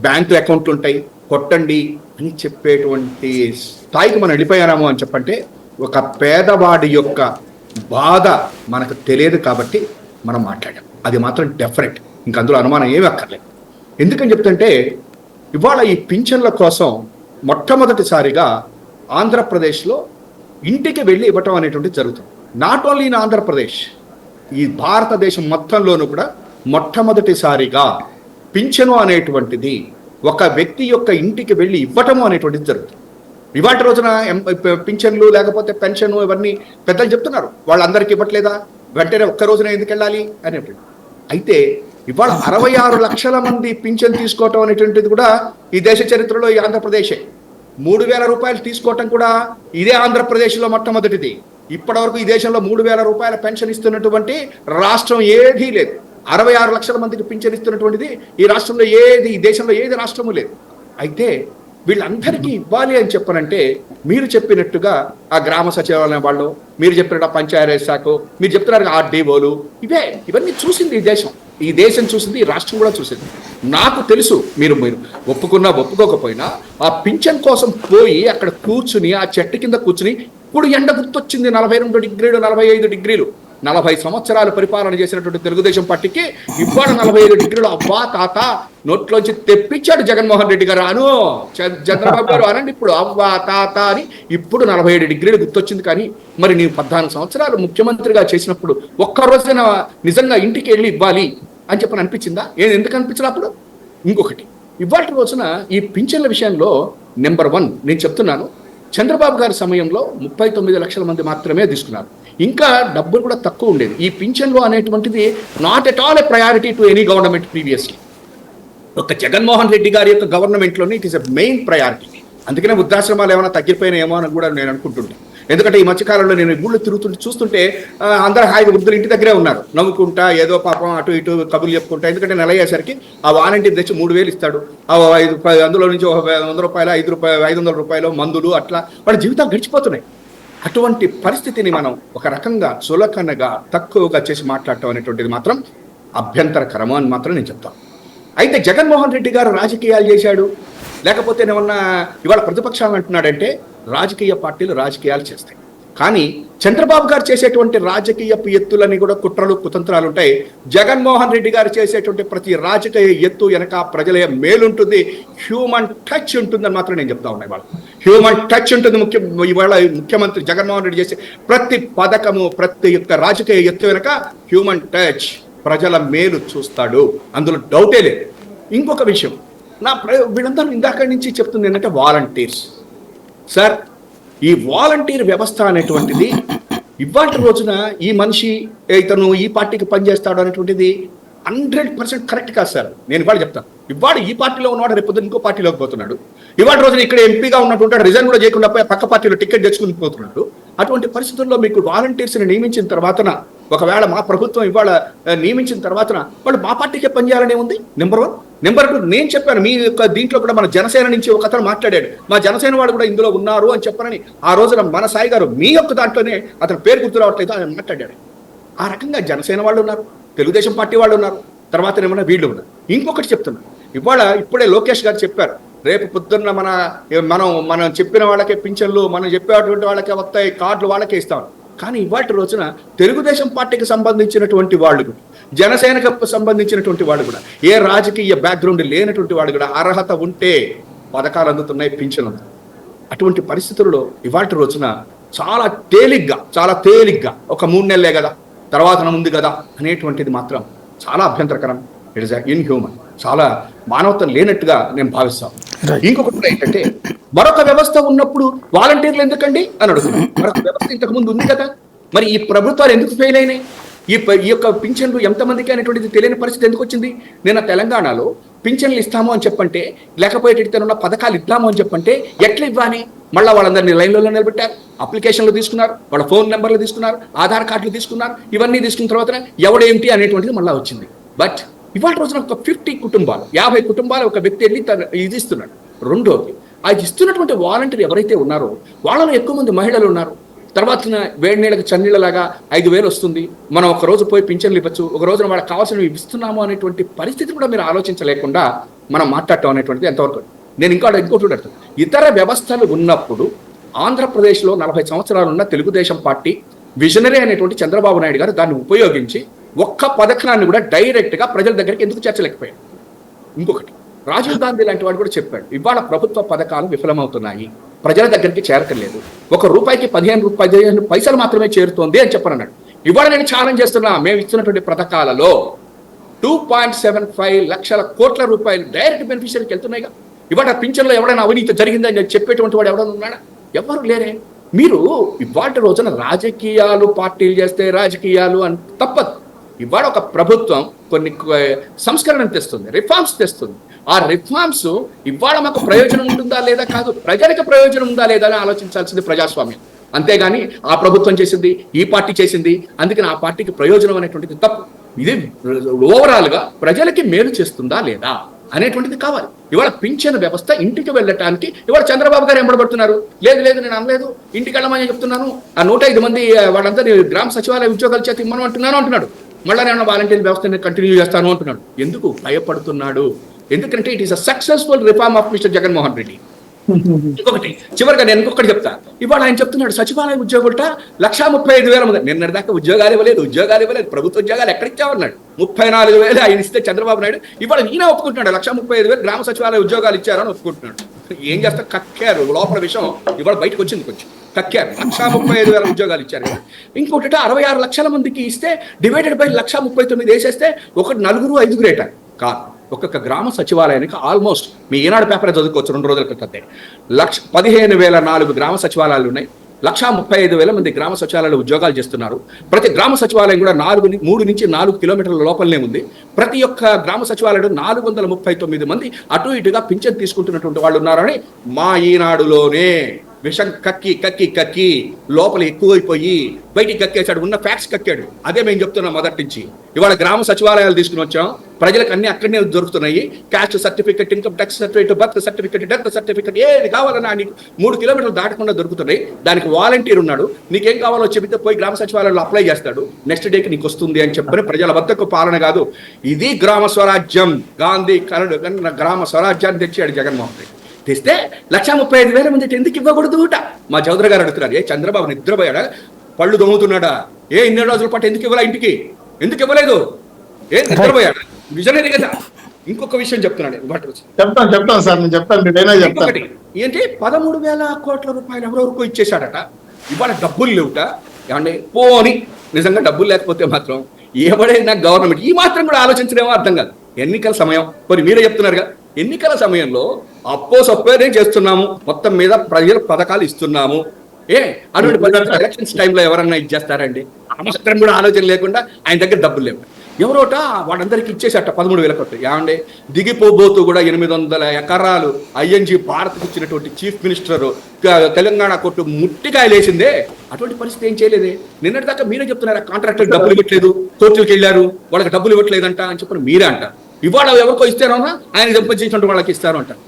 బ్యాంకు అకౌంట్లు ఉంటాయి, కొట్టండి అని చెప్పేటువంటి స్థాయికి మనం వెళ్ళిపోయాము అని చెప్పంటే, ఒక పేదవాడి యొక్క బాధ మనకు తెలియదు కాబట్టి మనం మాట్లాడాం. అది మాత్రం డెఫినెట్, ఇంక అందులో అనుమానం ఏమీ అక్కర్లేదు. ఎందుకని చెప్తుంటే, ఇవాళ ఈ పింఛన్ల కోసం మొట్టమొదటిసారిగా ఆంధ్రప్రదేశ్లో ఇంటికి వెళ్ళి ఇవ్వటం అనేటువంటిది జరుగుతుంది. నాట్ ఓన్లీ ఇన్ ఆంధ్రప్రదేశ్, ఈ భారతదేశం మొత్తంలోనూ కూడా మొట్టమొదటిసారిగా పింఛను అనేటువంటిది ఒక వ్యక్తి యొక్క ఇంటికి వెళ్ళి ఇవ్వటము అనేటువంటిది జరుగుతుంది. ఇవాటి రోజున పింఛన్లు లేకపోతే పెన్షన్ ఇవన్నీ పెద్దలు చెప్తున్నారు, వాళ్ళందరికీ ఇవ్వట్లేదా, వెంటనే ఒక్క రోజున ఎందుకు వెళ్ళాలి అనేటువంటి. అయితే ఇవాళ 66 లక్షల మంది పింఛన్ తీసుకోవటం అనేటువంటిది కూడా ఈ దేశ చరిత్రలో ఈ ఆంధ్రప్రదేశే. 3,000 రూపాయలు తీసుకోవటం కూడా ఇదే ఆంధ్రప్రదేశ్లో మొట్టమొదటిది. ఇప్పటి వరకు ఈ దేశంలో 3,000 రూపాయల పెన్షన్ ఇస్తున్నటువంటి రాష్ట్రం ఏదీ లేదు. 66 లక్షల మందికి పింఛన్ ఇస్తున్నటువంటిది ఈ రాష్ట్రంలో ఏది, ఈ దేశంలో ఏది రాష్ట్రము లేదు. అయితే వీళ్ళందరికీ ఇవ్వాలి అని చెప్పనంటే, మీరు చెప్పినట్టుగా ఆ గ్రామ సచివాలయం వాళ్ళు, మీరు చెప్పినట్టు పంచాయతీ శాఖ, మీరు చెప్తున్నారు ఆర్డీఓలు, ఇవన్నీ చూసింది ఈ దేశం. ఈ దేశం చూసింది, ఈ రాష్ట్రం కూడా చూసింది. నాకు తెలుసు, మీరు ఒప్పుకున్నా ఒప్పుకోకపోయినా ఆ పింఛన్ కోసం పోయి అక్కడ కూర్చుని ఆ చెట్టు కింద కూర్చుని, ఇప్పుడు ఎండ గుర్తొచ్చింది, 42 డిగ్రీలు 45 డిగ్రీలు. 40 సంవత్సరాలు పరిపాలన చేసినటువంటి తెలుగుదేశం పార్టీకి ఇవాళ 45 డిగ్రీలు అవ్వా తాత నోట్లోంచి తెప్పించాడు జగన్మోహన్ రెడ్డి గారు. అను చంద్రబాబు గారు అనండి ఇప్పుడు అవ్వా తాత అని. ఇప్పుడు 47 డిగ్రీలు గుర్తొచ్చింది. కానీ మరి నీవు 14 సంవత్సరాలు ముఖ్యమంత్రిగా చేసినప్పుడు ఒక్కరోజైనా నిజంగా ఇంటికి వెళ్ళి ఇవ్వాలి అని చెప్పని అనిపించిందా? ఎందుకు అనిపించదు అప్పుడు? ఇంకొకటి, ఇవాళ రోజున ఈ పింఛన్ల విషయంలో నెంబర్ 1 నేను చెప్తున్నాను, చంద్రబాబు గారి సమయంలో 39 లక్షల మంది మాత్రమే తీసుకున్నారు. ఇంకా డబ్బులు కూడా తక్కువ ఉండేది. ఈ పింఛన్లు అనేటువంటిది not at all a priority to any government previously. ఒక జగన్మోహన్ రెడ్డి గారి యొక్క గవర్నమెంట్లోనే it is a main priority. అందుకనే వృద్ధాశ్రమాలు ఏమైనా తగ్గిపోయినాయేమో అని కూడా నేను అనుకుంటుంటాను. ఎందుకంటే ఈ మధ్యకాలంలో నేను ఊళ్ళో తిరుగుతుంటే చూస్తుంటే అందరూ హాయిగా వృద్ధులు ఇంటి దగ్గరే ఉన్నారు, నవ్వుకుంటా ఏదో పాపం అటు ఇటు కబుర్లు చెప్పుకుంటా. ఎందుకంటే నెల అయ్యేసరికి ఆ వాలంటీర్ తెచ్చి 3,000 ఇస్తాడు, అందులో నుంచి 100 రూపాయలు 500 రూపాయలు మందులు, అట్లా వాళ్ళ జీవితాలు గడిచిపోతున్నాయి. అటువంటి పరిస్థితిని మనం ఒక రకంగా చులకనగా తక్కువగా చేసి మాట్లాడటం అనేటువంటిది మాత్రం అభ్యంతరకరము అని మాత్రం నేను చెప్తాను. అయితే జగన్మోహన్ రెడ్డి గారు రాజకీయాలు చేశాడు, లేకపోతే ఏమన్నా ఇవాళ ప్రతిపక్షాలు అంటున్నాడంటే, రాజకీయ పార్టీలు రాజకీయాలు చేస్తాయి. కానీ చంద్రబాబు గారు చేసేటువంటి రాజకీయ ఎత్తులని కూడా కుట్రలు కుతంత్రాలు ఉంటాయి. జగన్మోహన్ రెడ్డి గారు చేసేటువంటి ప్రతి రాజకీయ ఎత్తు వెనక ప్రజల మేలుంటుంది, హ్యూమన్ టచ్ ఉంటుందని మాత్రం నేను చెప్తా ఉన్నా. ఇవాళ హ్యూమన్ టచ్ ఉంటుంది. ఇవాళ ముఖ్యమంత్రి జగన్మోహన్ రెడ్డి చేసే ప్రతి పథకము, ప్రతి ఒక్క రాజకీయ ఎత్తు వెనక హ్యూమన్ టచ్, ప్రజల మేలు చూస్తాడు, అందులో డౌటే లేదు. ఇంకొక విషయం, వీళ్ళందరూ ఇందాక నుంచి చెప్తుంది ఏంటంటే వాలంటీర్స్. సార్, ఈ వాలంటీర్ వ్యవస్థ అనేటువంటిది ఇవాటి రోజున ఈ మనిషి ఇతను ఈ పార్టీకి పనిచేస్తాడు అనేటువంటిది 100% కరెక్ట్ కాదు సార్. నేను ఇవాళ చెప్తాను, ఇవాళ ఈ పార్టీలో ఉన్నవాడు రేపు ఇంకో పార్టీలోకి పోతున్నాడు. ఇవాళ రోజున ఇక్కడ ఎంపీగా ఉన్నట్టు రిజైన్ కూడా చేయకుండా పక్క పార్టీలో టికెట్ తెచ్చుకుని పోతున్నాడు. అటువంటి పరిస్థితుల్లో మీకు వాలంటీర్స్ని నియమించిన తర్వాతన, ఒకవేళ మా ప్రభుత్వం ఇవాళ నియమించిన తర్వాతన వాళ్ళు మా పార్టీకే పనిచేయాలనే ఉంది. నెంబర్ 1. నెంబర్ 2, నేను చెప్పాను మీ యొక్క దీంట్లో కూడా మన జనసేన నుంచి ఒక అతను మాట్లాడాడు, మా జనసేన వాళ్ళు కూడా ఇందులో ఉన్నారు అని చెప్పనని. ఆ రోజున మన సాయి గారు మీ యొక్క దాంట్లోనే అతను పేరు గుర్తు రావట్లేదు అని మాట్లాడాడు. ఆ రకంగా జనసేన వాళ్ళు ఉన్నారు, తెలుగుదేశం పార్టీ వాళ్ళు ఉన్నారు, తర్వాత ఏమన్నా వీళ్ళు ఉన్నారు. ఇంకొకటి చెప్తున్నా, ఇప్పుడే లోకేష్ గారు చెప్పారు, రేపు పొద్దున్న మనం చెప్పిన వాళ్ళకే పింఛన్లు, మనం చెప్పేటువంటి వాళ్ళకే వస్తాయి, కార్డులు వాళ్ళకే ఇస్తాం. కానీ ఇవాటి రోజున తెలుగుదేశం పార్టీకి సంబంధించినటువంటి వాళ్ళు, జనసేనకు సంబంధించినటువంటి వాడు కూడా, ఏ రాజకీయ బ్యాక్గ్రౌండ్ లేనటువంటి వాడు కూడా అర్హత ఉంటే పథకాలు అందుతున్నాయి, పింఛన్లు అందుతున్నాయి. అటువంటి పరిస్థితుల్లో ఇవాటి రోజున చాలా తేలిగ్గా ఒక 3 నెలలే కదా, తర్వాత ఉంది కదా అనేటువంటిది మాత్రం చాలా అభ్యంతరకరం. ఇట్ ఇస్ ఇన్హ్యూమన్, చాలా మానవత్వం లేనట్టుగా నేను భావిస్తాను. ఇంకొకటి కూడా ఏంటంటే, మరొక వ్యవస్థ ఉన్నప్పుడు వాలంటీర్లు ఎందుకండి అని అడుగుతున్నాను. మరొక వ్యవస్థ ఇంతకు ముందు ఉంది కదా, మరి ఈ ప్రభుత్వాలు ఎందుకు ఫెయిల్ అయినాయి? ఈ యొక్క పింఛన్లు ఎంతమందికి అనేటువంటిది తెలియని పరిస్థితి ఎందుకు వచ్చింది? నేను తెలంగాణలో పింఛన్లు ఇస్తాము అని చెప్పంటే, లేకపోయేటైతే ఉన్న పథకాలు ఇద్దాము అని చెప్పంటే ఎట్లా ఇవ్వాలి? మళ్ళీ వాళ్ళందరినీ లైన్లలో నిలబెట్టారు, అప్లికేషన్లు తీసుకున్నారు, వాళ్ళ ఫోన్ నెంబర్లు తీసుకున్నారు, ఆధార్ కార్డులు తీసుకున్నారు. ఇవన్నీ తీసుకున్న తర్వాత ఎవడేంటి అనేటువంటిది మళ్ళీ వచ్చింది. బట్ ఇవాళ రోజున ఒక 50 కుటుంబాలు 50 కుటుంబాలు ఒక వ్యక్తి వెళ్ళి ఇది ఇస్తున్నాడు. రెండోది, అది ఇస్తున్నటువంటి వాలంటీర్ ఎవరైతే ఉన్నారో వాళ్ళలో ఎక్కువ మంది మహిళలు ఉన్నారు. తర్వాత వేడి నీళ్ళకి చన్నీళ్ళలాగా 5,000 వస్తుంది, మనం ఒక రోజు పోయి పింఛన్లు ఇవ్వచ్చు, ఒక రోజున వాళ్ళకి కావాల్సినవి ఇస్తున్నాము అనేటువంటి పరిస్థితి కూడా మీరు ఆలోచించలేకుండా మనం మాట్లాడటం అనేటువంటిది ఎంతవరకు? నేను ఇంకోటి అడుగుతాను. ఇతర వ్యవస్థలు ఉన్నప్పుడు ఆంధ్రప్రదేశ్లో 40 సంవత్సరాలు ఉన్న తెలుగుదేశం పార్టీ విజనరీ అనేటువంటి చంద్రబాబు నాయుడు గారు దాన్ని ఉపయోగించి ఒక్క పథకాన్ని కూడా డైరెక్ట్గా ప్రజల దగ్గరికి ఎందుకు చేర్చలేకపోయాడు? ఇంకొకటి, రాజీవ్ గాంధీ లాంటి వాడు కూడా చెప్పాడు, ఇవాళ ప్రభుత్వ పథకాలు విఫలమవుతున్నాయి, ప్రజల దగ్గరికి చేరకలేదు, ₹1కి 15 పైసలు మాత్రమే చేరుతోంది అని చెప్పనన్నాడు. ఇవాళ నేను ఛాలెంజ్ చేస్తున్నా, మేము ఇస్తున్నటువంటి పథకాలలో 2.75 లక్షల కోట్ల రూపాయలు డైరెక్ట్ బెనిఫిషరీకి వెళ్తున్నాయిగా. ఇవాళ పింఛన్లో ఎవడైనా అవినీతి జరిగిందని చెప్పేటువంటి వాడు ఎవడైనా ఉన్నాడా? ఎవరు లేరే. మీరు ఇవాళ రోజున రాజకీయాలు పార్టీలు చేస్తే రాజకీయాలు అని తప్పదు. ఇవాళ ఒక ప్రభుత్వం కొన్ని సంస్కరణలు తెస్తుంది, రిఫార్మ్స్ తెస్తుంది. ఆ రిఫార్మ్స్ ఇవాళ మాకు ప్రయోజనం ఉంటుందా లేదా కాదు, ప్రజలకు ప్రయోజనం ఉందా లేదా అని ఆలోచించాల్సింది ప్రజాస్వామ్యం. అంతేగాని ఆ ప్రభుత్వం చేసింది, ఈ పార్టీ చేసింది, అందుకని ఆ పార్టీకి ప్రయోజనం అనేటువంటిది తప్పు. ఇది ఓవరాల్గా ప్రజలకి మేలు చేస్తుందా లేదా అనేటువంటిది కావాలి. ఇవాళ పింఛన్ వ్యవస్థ ఇంటికి వెళ్ళటానికి ఇవాళ చంద్రబాబు గారు ఎంబడబడుతున్నారు. లేదు నేను అనలేదు, ఇంటికి వెళ్ళమని చెప్తున్నాను. ఆ 105 మంది వాళ్ళందరూ గ్రామ సచివాలయ ఉద్యోగాలు చేతి ఇమ్మను అంటున్నాడు. మళ్ళీ నేను వాలంటీర్ వ్యవస్థని కంటిన్యూ చేస్తాను అంటున్నాడు. ఎందుకు భయపడుతున్నాడు? ఎందుకంటే it is a successful reform of mister Jaganmohan Reddy. ఇంకొకటి చివరిగా నేను ఇంకొకటి చెప్తా. ఇవాళ ఆయన చెప్తున్నాడు సచివాలయ ఉద్యోగులట 135,000 మంది. నిన్నటిదాకా ఉద్యోగాలు ఇవ్వలేదు, ప్రభుత్వ ఉద్యోగాలు ఎక్కడిచ్చామన్నాడు. 34,000 ఆయన ఇస్తే చంద్రబాబు నాయుడు ఇవాళ ఈయన ఒప్పుకుంటున్నాడు 135,000 గ్రామ సచివాలయ ఉద్యోగాలు ఇచ్చారని ఒప్పుకుంటున్నాడు. ఏం చేస్తా, కక్కారు. లోపల విషయం ఇవాళ బయటకు వచ్చింది, కొంచెం కక్కారు. 135,000 ఉద్యోగాలు ఇచ్చారు. ఇంకోటి 66 లక్షల మందికి ఇస్తే డివైడెడ్ బై 139 వేసేస్తే ఒకటి 4-5 రేట కాదు. ఒక్కొక్క గ్రామ సచివాలయానికి ఆల్మోస్ట్ మీ ఈనాడు పేపర్ చదువుకోవచ్చు 2 రోజుల క్రితం 15,004 గ్రామ సచివాలయాలు ఉన్నాయి. 135,000 మంది గ్రామ సచివాలయాలు ఉద్యోగాలు చేస్తున్నారు. ప్రతి గ్రామ సచివాలయం కూడా 3 నుంచి 4 కిలోమీటర్ల లోపలనే ఉంది. ప్రతి ఒక్క గ్రామ సచివాలయం 439 మంది అటు ఇటుగా పింఛన్ తీసుకుంటున్నటువంటి వాళ్ళు ఉన్నారని మా ఈనాడులోనే విషం కక్కి లోపల ఎక్కువైపోయి బయటికి కక్కేశాడు. ఉన్న ఫ్యాక్ట్స్ కక్కాడు. అదే మేము చెప్తున్నాం మొదటి నుంచి. ఇవాళ గ్రామ సచివాలయాలు తీసుకుని వచ్చాం, ప్రజలకు అన్ని అక్కడనే దొరుకుతున్నాయి. Caste certificate, income tax certificate, birth certificate, death certificate, ఏది కావాలన్నా నీకు 3 కిలోమీటర్లు దాటకుండా దొరుకుతున్నాయి. దానికి వాలంటీర్ ఉన్నాడు, నీకేం కావాలో చెబితే పోయి గ్రామ సచివాలయంలో అప్లై చేస్తాడు, నెక్స్ట్ డేకి నీకు వస్తుంది అని చెప్పని ప్రజల వద్దకు పాలన కాదు. ఇది గ్రామ స్వరాజ్యం. గాంధీ గ్రామ స్వరాజ్యాన్ని తెచ్చాడు జగన్మోహన్ రెడ్డి. తెస్తే 135,000 మంది ఎందుకు ఇవ్వకూడదు? మా చౌదరి గారు అడుగుతున్నారు, ఏ చంద్రబాబు నిద్రపోయాడా, పళ్ళు దొంగతున్నాడా, ఇన్ని రోజుల పాటు ఎందుకు ఇవ్వాలా, ఇంటికి ఎందుకు ఇవ్వలేదు, ఏ నిద్రపోయాడా? విజనరీ కదా. ఇంకొక విషయం చెప్తున్నాడు, చెప్తాను సార్, నేను చెప్తాను. ఇంకొకటి ఏంటి, 13,000 కోట్ల రూపాయలు ఎవరెవరికో ఇచ్చేశాడట. ఇవాళ డబ్బులు లేవుట. ఏమంటే పోని నిజంగా డబ్బులు లేకపోతే మాత్రం ఎవడైనా గవర్నమెంట్ ఈ మాత్రం కూడా ఆలోచించడేమో అర్థం కాదు. ఎన్నికల సమయం, మరి మీరే చెప్తున్నారుగా, ఎన్నికల సమయంలో సొప్పేనే చేస్తున్నాము, మొత్తం మీద ప్రజల పథకాలు ఇస్తున్నాము. అటువంటి ఎలక్షన్స్ టైంలో ఎవరన్నా ఇచ్చేస్తారండి? ఆ మాత్రం కూడా ఆలోచన లేకుండా ఆయన దగ్గర డబ్బులు లేవు. ఎవరోట వాళ్ళందరికీ ఇచ్చేసట 13,000 కోట్లు. ఏమండి దిగిపోబోతూ కూడా 800 ఎకరాలు ఐఎన్జీ భారత్కి ఇచ్చినటువంటి చీఫ్ మినిస్టర్ తెలంగాణ కోర్టు ముట్టికాయలు వేసిందే. అటువంటి పరిస్థితి ఏం చేయలేదే. నిన్నటి దాకా మీరే చెప్తున్నారా కాంట్రాక్టర్ డబ్బులు ఇవ్వట్లేదు, కోర్టులకు వెళ్ళారు, వాళ్ళకి డబ్బులు ఇవ్వట్లేదంట అని చెప్పి మీరే అంటారు. ఇవాళ ఎవరికో ఇస్తారోనా ఆయన సంపాదించినట్టు వాళ్ళకి ఇస్తారు అంటారు.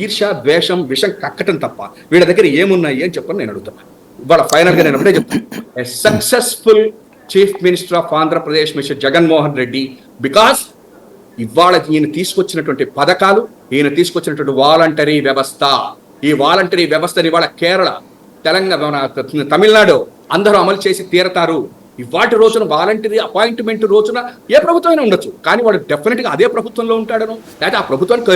ఈర్ష, ద్వేషం, విషం కక్కటం తప్ప వీళ్ళ దగ్గర ఏమున్నాయి అని చెప్పని నేను అడుగుతున్నా. ఇవాళ ఫైనల్ గా నేను ఒకటే చెప్తాను, successful chief minister of Andhra Pradesh mister Jaganmohan Reddy, because ఇవాళ ఈయన తీసుకొచ్చినటువంటి పథకాలు, ఈయన తీసుకొచ్చినటువంటి వాలంటరీ వ్యవస్థ, ఈ వాలంటరీ వ్యవస్థని ఇవాళ కేరళ, తెలంగాణ, తమిళనాడు అందరూ అమలు చేసి తీరతారు. ఇవాటి రోజున వాలంటీర్ అపాయింట్మెంట్ రోజున ఏ ప్రభుత్వం అయినా ఉండొచ్చు, కానీ వాడు డెఫినెట్గా అదే ప్రభుత్వంలో ఉంటాడను లేకపోతే ఆ ప్రభుత్వానికి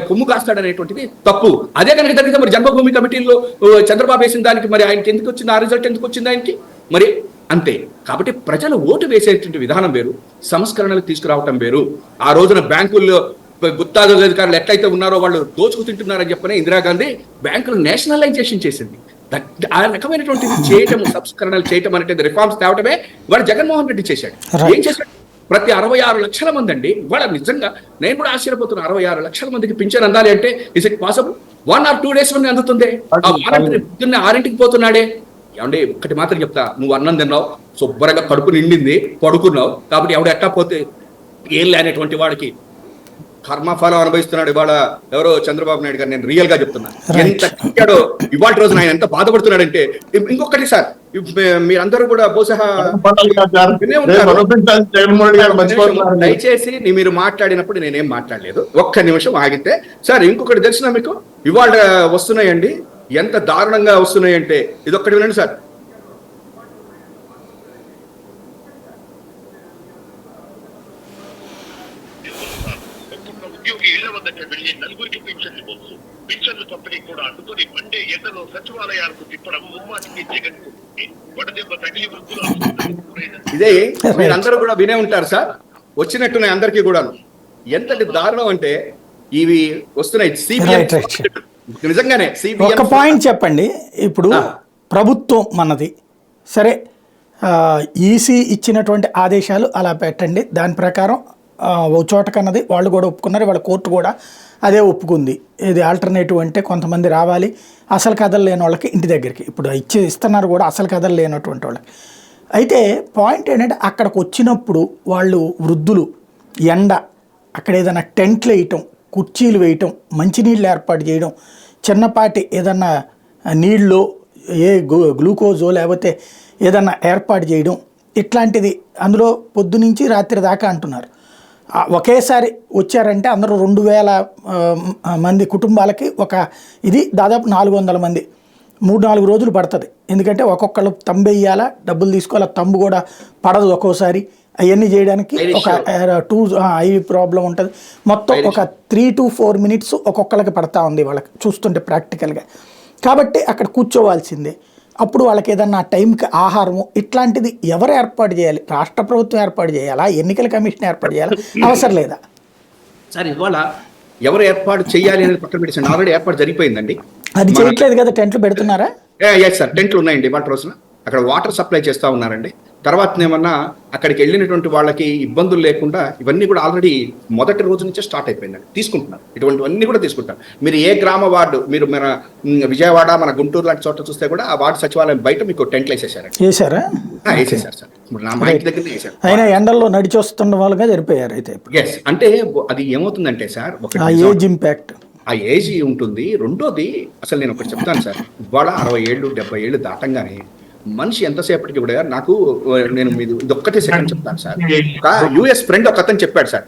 కొమ్ము కాస్తాడనేటువంటిది తప్పు. అదే కనుక జరిగితే మరి జన్మభూమి కమిటీలో చంద్రబాబు వేసిన దానికి మరి ఆయనకి ఎందుకు వచ్చింది, ఆ రిజల్ట్ ఎందుకు వచ్చింది ఆయనకి మరి అంతే. కాబట్టి ప్రజలు ఓటు వేసేటువంటి విధానం వేరు, సంస్కరణలు తీసుకురావటం వేరు. ఆ రోజున బ్యాంకుల్లో గుత్తాధికారులు ఎట్లయితే ఉన్నారో వాళ్ళు దోచుకు తింటున్నారని చెప్పని ఇందిరాగాంధీ బ్యాంకులు నేషనలైజేషన్ చేసింది. ఆ రకమైనటువంటి చేయటం, సంస్కరణలు చేయటం అనేటువంటి రిఫార్మ్స్ తేవటమే వాడు జగన్మోహన్ రెడ్డి చేశాడు. ఏం చేశాడు? ప్రతి 66 లక్షల మంది అండి, వాళ్ళ నిజంగా నేను కూడా ఆశ్చర్యపోతున్నా. 66 లక్షల మందికి పింఛన్ అందాలి అంటే is it possible? 1 or 2 days లోనే అందుతుంది. ఆ వాలంటీర్ పొద్దున్నే 6ంటికి పోతున్నాడే. ఏమంటే ఒక్కటి మాత్రం చెప్తా, నువ్వు అన్నం తిన్నావు, శుభ్రంగా కడుపు నిండింది, పడుకున్నావు, కాబట్టి ఎవడు ఎట్టా పోతే ఏం లేనటువంటి వాడికి కర్మఫలం అనుభవిస్తున్నాడు ఇవాళ ఎవరో చంద్రబాబు నాయుడు గారు. నేను రియల్ గా చెప్తున్నా, ఎంత కట్టాడో ఇవాళ రోజున ఆయన ఎంత బాధపడుతున్నాడంటే. ఇంకొకటి సార్, మీరందరూ కూడా బహుశా దయచేసి మీరు మాట్లాడినప్పుడు నేనేం మాట్లాడలేదు, ఒక్క నిమిషం ఆగితే. సార్ ఇంకొకటి తెలిసిన మీకు, ఇవాళ వస్తున్నాయండి, ఎంత దారుణంగా వస్తున్నాయంటే ఇదొక్కటి వినండి సార్. ఇళ్ల వద్దకు వెళ్లి నలుగురికి పింఛన్లు పోవచ్చు. పింఛన్లు పంపిణీ కూడా అడ్డుకొని మండే ఎండలో సచివాలయాలకు తిప్పడం ముమ్మాటికి జగన్ వడదెబ్బ తగిలి వృద్ధులు. ఇదే మీరందరూ కూడా వినే ఉంటారు సార్, వచ్చినట్టున్నాయి అందరికీ కూడాను. ఎంతటి దారుణం అంటే ఇవి వస్తున్నాయి. నిజంగానే ఒక పాయింట్ చెప్పండి. ఇప్పుడు ప్రభుత్వం మనది సరే, ఈసీ ఇచ్చినటువంటి ఆదేశాలు అలా పెట్టండి, దాని ప్రకారం ఓ చోట కన్నది వాళ్ళు కూడా ఒప్పుకున్నారు, వాళ్ళ కోర్టు కూడా అదే ఒప్పుకుంది. ఇది ఆల్టర్నేటివ్ అంటే కొంతమంది రావాలి, అసలు కథలు లేని వాళ్ళకి ఇంటి దగ్గరికి ఇప్పుడు ఇస్తున్నారు కూడా అసలు కథలు లేనటువంటి వాళ్ళకి. అయితే పాయింట్ ఏంటంటే అక్కడికి వచ్చినప్పుడు వాళ్ళు వృద్ధులు ఎండ, అక్కడ ఏదైనా టెంట్లు వేయటం, కుర్చీలు వేయటం, మంచినీళ్ళు ఏర్పాటు చేయడం, చిన్నపాటి ఏదన్నా నీళ్ళు ఏ గ్లూకోజో లేకపోతే ఏదన్నా ఏర్పాటు చేయడం, ఇట్లాంటిది అందులో పొద్దు నుంచి రాత్రి దాకా అంటున్నారు. ఒకేసారి వచ్చారంటే అందరూ 2000 మంది కుటుంబాలకి ఒక ఇది దాదాపు 400 మంది 3-4 రోజులు పడుతుంది. ఎందుకంటే ఒక్కొక్కళ్ళు తంబు వేయాలా, డబ్బులు తీసుకోవాలా, తంబు కూడా పడదు ఒక్కోసారి. అవన్నీ చేయడానికి ఒక ఐ ప్రాబ్లం ఉంటుంది. మొత్తం ఒక 3 to 4 minutes ఒక్కొక్కరికి పడతా ఉంది వాళ్ళకి చూస్తుంటే ప్రాక్టికల్గా. కాబట్టి అక్కడ కూర్చోవాల్సిందే. అప్పుడు వాళ్ళకి ఏదన్నా టైంకి ఆహారము ఇట్లాంటిది ఎవరు ఏర్పాటు చేయాలి? రాష్ట్ర ప్రభుత్వం ఏర్పాటు చేయాలా, ఎన్నికల కమిషన్ ఏర్పాటు చేయాలా, అవసరం లేదా? సార్ ఇవాళ ఎవరు ఏర్పాటు చేయాలి అనేది పక్కన పెట్టేసి ఆల్రెడీ ఏర్పాటు జరిగిపోయిందండి. అది చేయట్లేదు కదా, టెంట్లు పెడుతున్నారా? ఎస్ సార్, టెంట్లు ఉన్నాయండి. ఇవాళ రోజున అక్కడ వాటర్ సప్లై చేస్తూ ఉన్నారండి. తర్వాత ఏమన్నా అక్కడికి వెళ్ళినటువంటి వాళ్ళకి ఇబ్బందులు లేకుండా ఇవన్నీ కూడా ఆల్రెడీ మొదటి రోజు నుంచే స్టార్ట్ అయిపోయిందండి. తీసుకుంటున్నారు, ఇటువంటివన్నీ కూడా తీసుకుంటారు. మీరు ఏ గ్రామ వార్డు, మీరు మన విజయవాడ, మన గుంటూరు లాంటి చోట్ల చూస్తే కూడా ఆ వార్డు సచివాలయం బయట మీకు టెంట్లు వేసేసారు. వేసేసారు సార్, నా మా ఇంటి దగ్గర వేసారు. అయినా ఎండల్లో నడిచి వస్తున్న వాళ్ళుగా జరిపోయారు. అయితే ఎస్, అంటే అది ఏమవుతుందంటే సార్, ఒక ఏజ్ ఇంపాక్ట్, ఆ ఏజ్ ఉంటుంది. రెండోది అసలు నేను ఒకటి చెప్తాను సార్, ఇవాళ 60 ఏళ్ళు 70 ఏళ్ళు దాటంగానే మనిషి ఎంతసేపటికి కూడా నాకు నేను ఇది ఒక్కటే సెకండ్ చెప్తాను సార్. ఒక యుఎస్ ఫ్రెండ్ ఒక అతను చెప్పాడు సార్,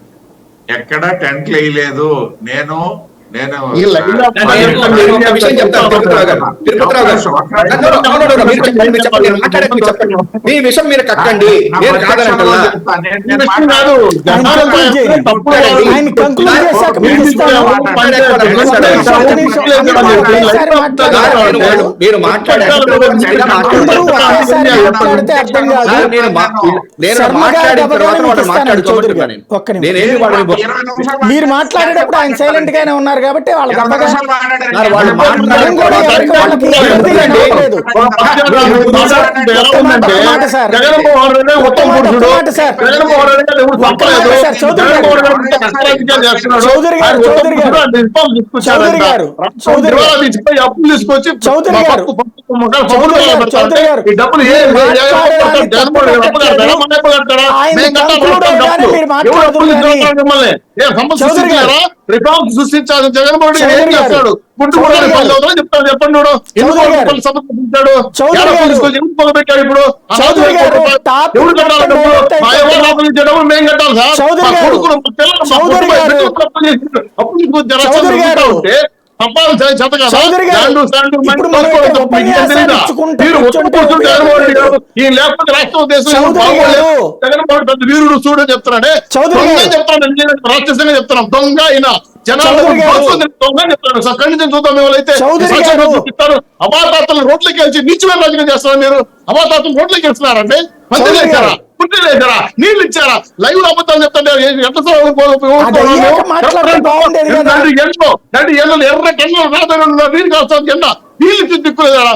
ఎక్కడ టెంట్లు వేయలేదు, నేను మీ విషయం మీరు కక్కండి, నేను కాదనంటలా. మీరు మీరు మాట్లాడేటప్పుడు ఆయన సైలెంట్ గానే ఉన్నారు కాబట్టి వాళ్ళ రిఫార్మ్స్ సృష్టించాలని జగన్మోహన్ రెడ్డి ఏం చేస్తాడు? చెప్తాడు, చెప్పండి. సమర్పించాడు పెట్టాడు. ఇప్పుడు ఎవరు కట్టాలి డబ్బులు? డబ్బులు మేము కట్టాలి సార్. ఉంటే తప్పాలి చేత కదా చౌదరి గారు, ల్యాండ్ శాండ్ ఇప్పుడు మనం ఇక్కడ ఉపన్యాసాలు ఇచ్చుకుంటూ మీరు కూర్చుంటే ఒప్పుకుంటూ జగన్మోహన్ రెడ్డి గారు ఈ లేకపోతే రాష్ట్ర ఉద్దేశం చౌదరి గారు, జగన్మోహన్ పెద్ద వీరుడు చూడు చెప్తున్నాడే చౌదరి దొంగ గారు, చెప్తాను రాక్షసంగా చెప్తున్నాం దొంగ అయినా జనాలు చౌదరి గారు, దొంగ చెప్తాడు సార్ ఖండితం చూద్దాం ఎవరైతే చౌదరి గారు, అవాతాతలు రోడ్లకి వెళ్ళి నీచమైన రాజకీయం చేస్తున్నారు మీరు అవాతాతలు రోడ్లకి వెళ్తున్నారంటే మంత్రులు చౌదరి వేసారా గారు, పుట్టిలు వేసారా నీళ్ళు ఇచ్చారా లైవ్ అబద్ధాలు చెప్తాంటే అయ్యాక మాట్లాడితే బాగుండేది కదా. ఎర్ర టెన్నులు రాబోయే నీరు కాస్తుంది ఎండ నీళ్ళు ఇచ్చి దిక్కులేదా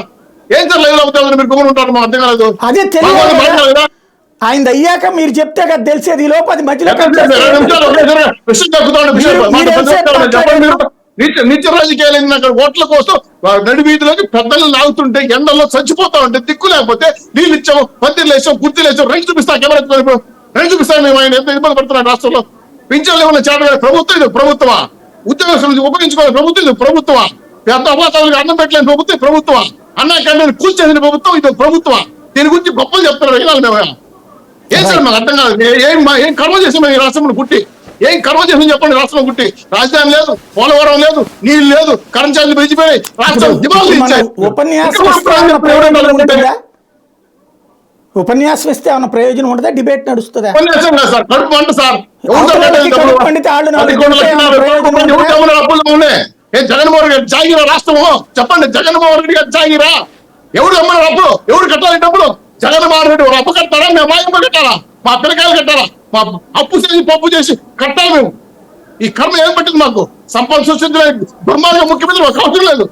ఏం సార్ లైవ్ అబద్ధాలు మీరు గుమ్మని ఉంటారు మాకు అర్థం కాలేదు అదే మాకు తెలియదు కదా ఆయన అయ్యాక మీరు చెప్తే కదా తెలిసేది ఈ లోపు అది మధ్యలో నిత్య రాజకీయాలు అక్కడ ఓట్ల కోసం నడి వీధిలోకి పెద్దలు లాగుతుంటే ఎండల్లో చచ్చిపోతా ఉంటే దిక్కు లేకపోతే నీళ్ళు ఇచ్చాము పత్తిలు వేసాం కుర్తీలు వేసాం రైతు చూపిస్తా కెమెరా రైతు చూపిస్తాం మేము ఆయన ఎంత ఇబ్బంది పడుతున్నాం రాష్ట్రంలో పింఛన్లు ఏమన్నా చేత ప్రభుత్వం ఇది ప్రభుత్వమా ఉద్యోగస్తులు ఉపయోగించుకోవాలి ప్రభుత్వం ఇది ప్రభుత్వమా పెద్ద అవాతాలకు అన్నం పెట్టలేని ప్రభుత్వం ప్రభుత్వమా అన్నా క్యాంటీన్ కూల్చేసిన ప్రభుత్వం ఇది ప్రభుత్వమా దీని గురించి గొప్పలు చెప్తున్నారు వినాలి మేము ఏం సార్ మాకు అర్థం కాదు ఏం కర్మ చేసాం ఈ రాష్ట్రంలో పుట్టి ఏం కర్మ చేసాం చెప్పండి రాష్ట్రంలో పుట్టి రాజధాని లేదు పోలవరం లేదు నీళ్లు లేదు కరెంట్ ఛార్జీలు పెంచిపోయి రాష్ట్రం దివాళీ ఇచ్చారు ఉపన్యాసం ఇస్తే ఏమైనా ప్రయోజనం ఉంటుందా డిబేట్ నడుస్తుందా ఉపన్యాసం కాదు సార్ కడుపు అంట సార్ పండితే అప్పుల్లో ఉన్నాయి ఏం జగన్మోహన్ రెడ్డి జాగిరా రాష్ట్రము చెప్పండి జగన్మోహన్ రెడ్డి గారు జాగిరా ఎవరు అమ్మన్నారు అప్పులు ఎవరు కట్టాలి డబ్బులు జగన్మోహన్ రెడ్డి ఒక అప్పు కట్టారా మేము మా అప్పు కట్టాలా మా పిల్లకాయలు కట్టాలా మా అప్పు చేసి పప్పు చేసి కట్టాలి మేము ఈ కర్మ ఏం పట్టింది మాకు సంపద సృష్టించలేదు దుర్మార్గం ముఖ్యమంత్రి మాకు అవసరం లేదు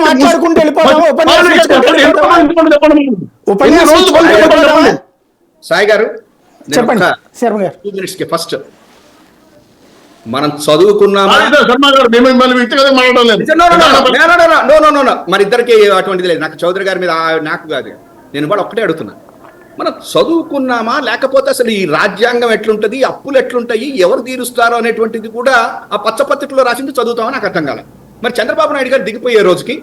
మాట్లాడుకుంటూ సాయి గారు చెప్పండి శర్మ గారు 2 minutes కి ఫస్ట్ మనం చదువుకున్నామా మన ఇద్దరికి అటువంటిది లేదు నాకు చౌదరి గారి మీద నాకు కాదు నేను కూడా ఒక్కటే అడుగుతున్నా మనం చదువుకున్నామా లేకపోతే అసలు ఈ రాజ్యాంగం ఎట్లుంటది అప్పులు ఎట్లుంటాయి ఎవరు తీరుస్తారో అనేటువంటిది కూడా ఆ పచ్చపత్రికలో రాసింది చదువుతామో నాకు అర్థం కాలే మరి చంద్రబాబు నాయుడు గారు దిగిపోయే రోజుకి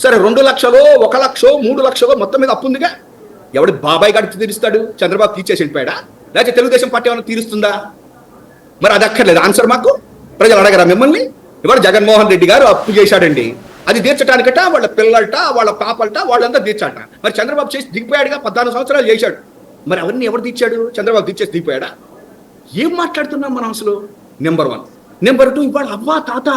సరే 2 లక్షలో 1 లక్షో 3 లక్షలో మొత్తం మీద అప్పు ఉందిగా ఎవడు బాబాయ్ గారికి తీరుస్తాడు చంద్రబాబు తీర్చేసి వెళ్ళిపోయాడా లేకపోతే తెలుగుదేశం పార్టీ ఏమైనా తీరుస్తుందా మరి అది అక్కర్లేదు ఆన్సర్ మాకు ప్రజలు అడగరా మిమ్మల్ని ఇవాళ జగన్మోహన్ రెడ్డి గారు అప్పు చేశాడండి అది తీర్చడానికట వాళ్ళ పిల్లలట వాళ్ళ పాపలట వాళ్ళంతా తీర్చాట మరి చంద్రబాబు చేసి దిగిపోయాడుగా 14 సంవత్సరాలు చేశాడు మరి అవన్నీ ఎవరు తీర్చాడు చంద్రబాబు తీర్చేసి దిగిపోయాడా ఏం మాట్లాడుతున్నాం మనం అసలు నెంబర్ 1 నెంబర్ 2 ఇవాళ అవ్వా తాత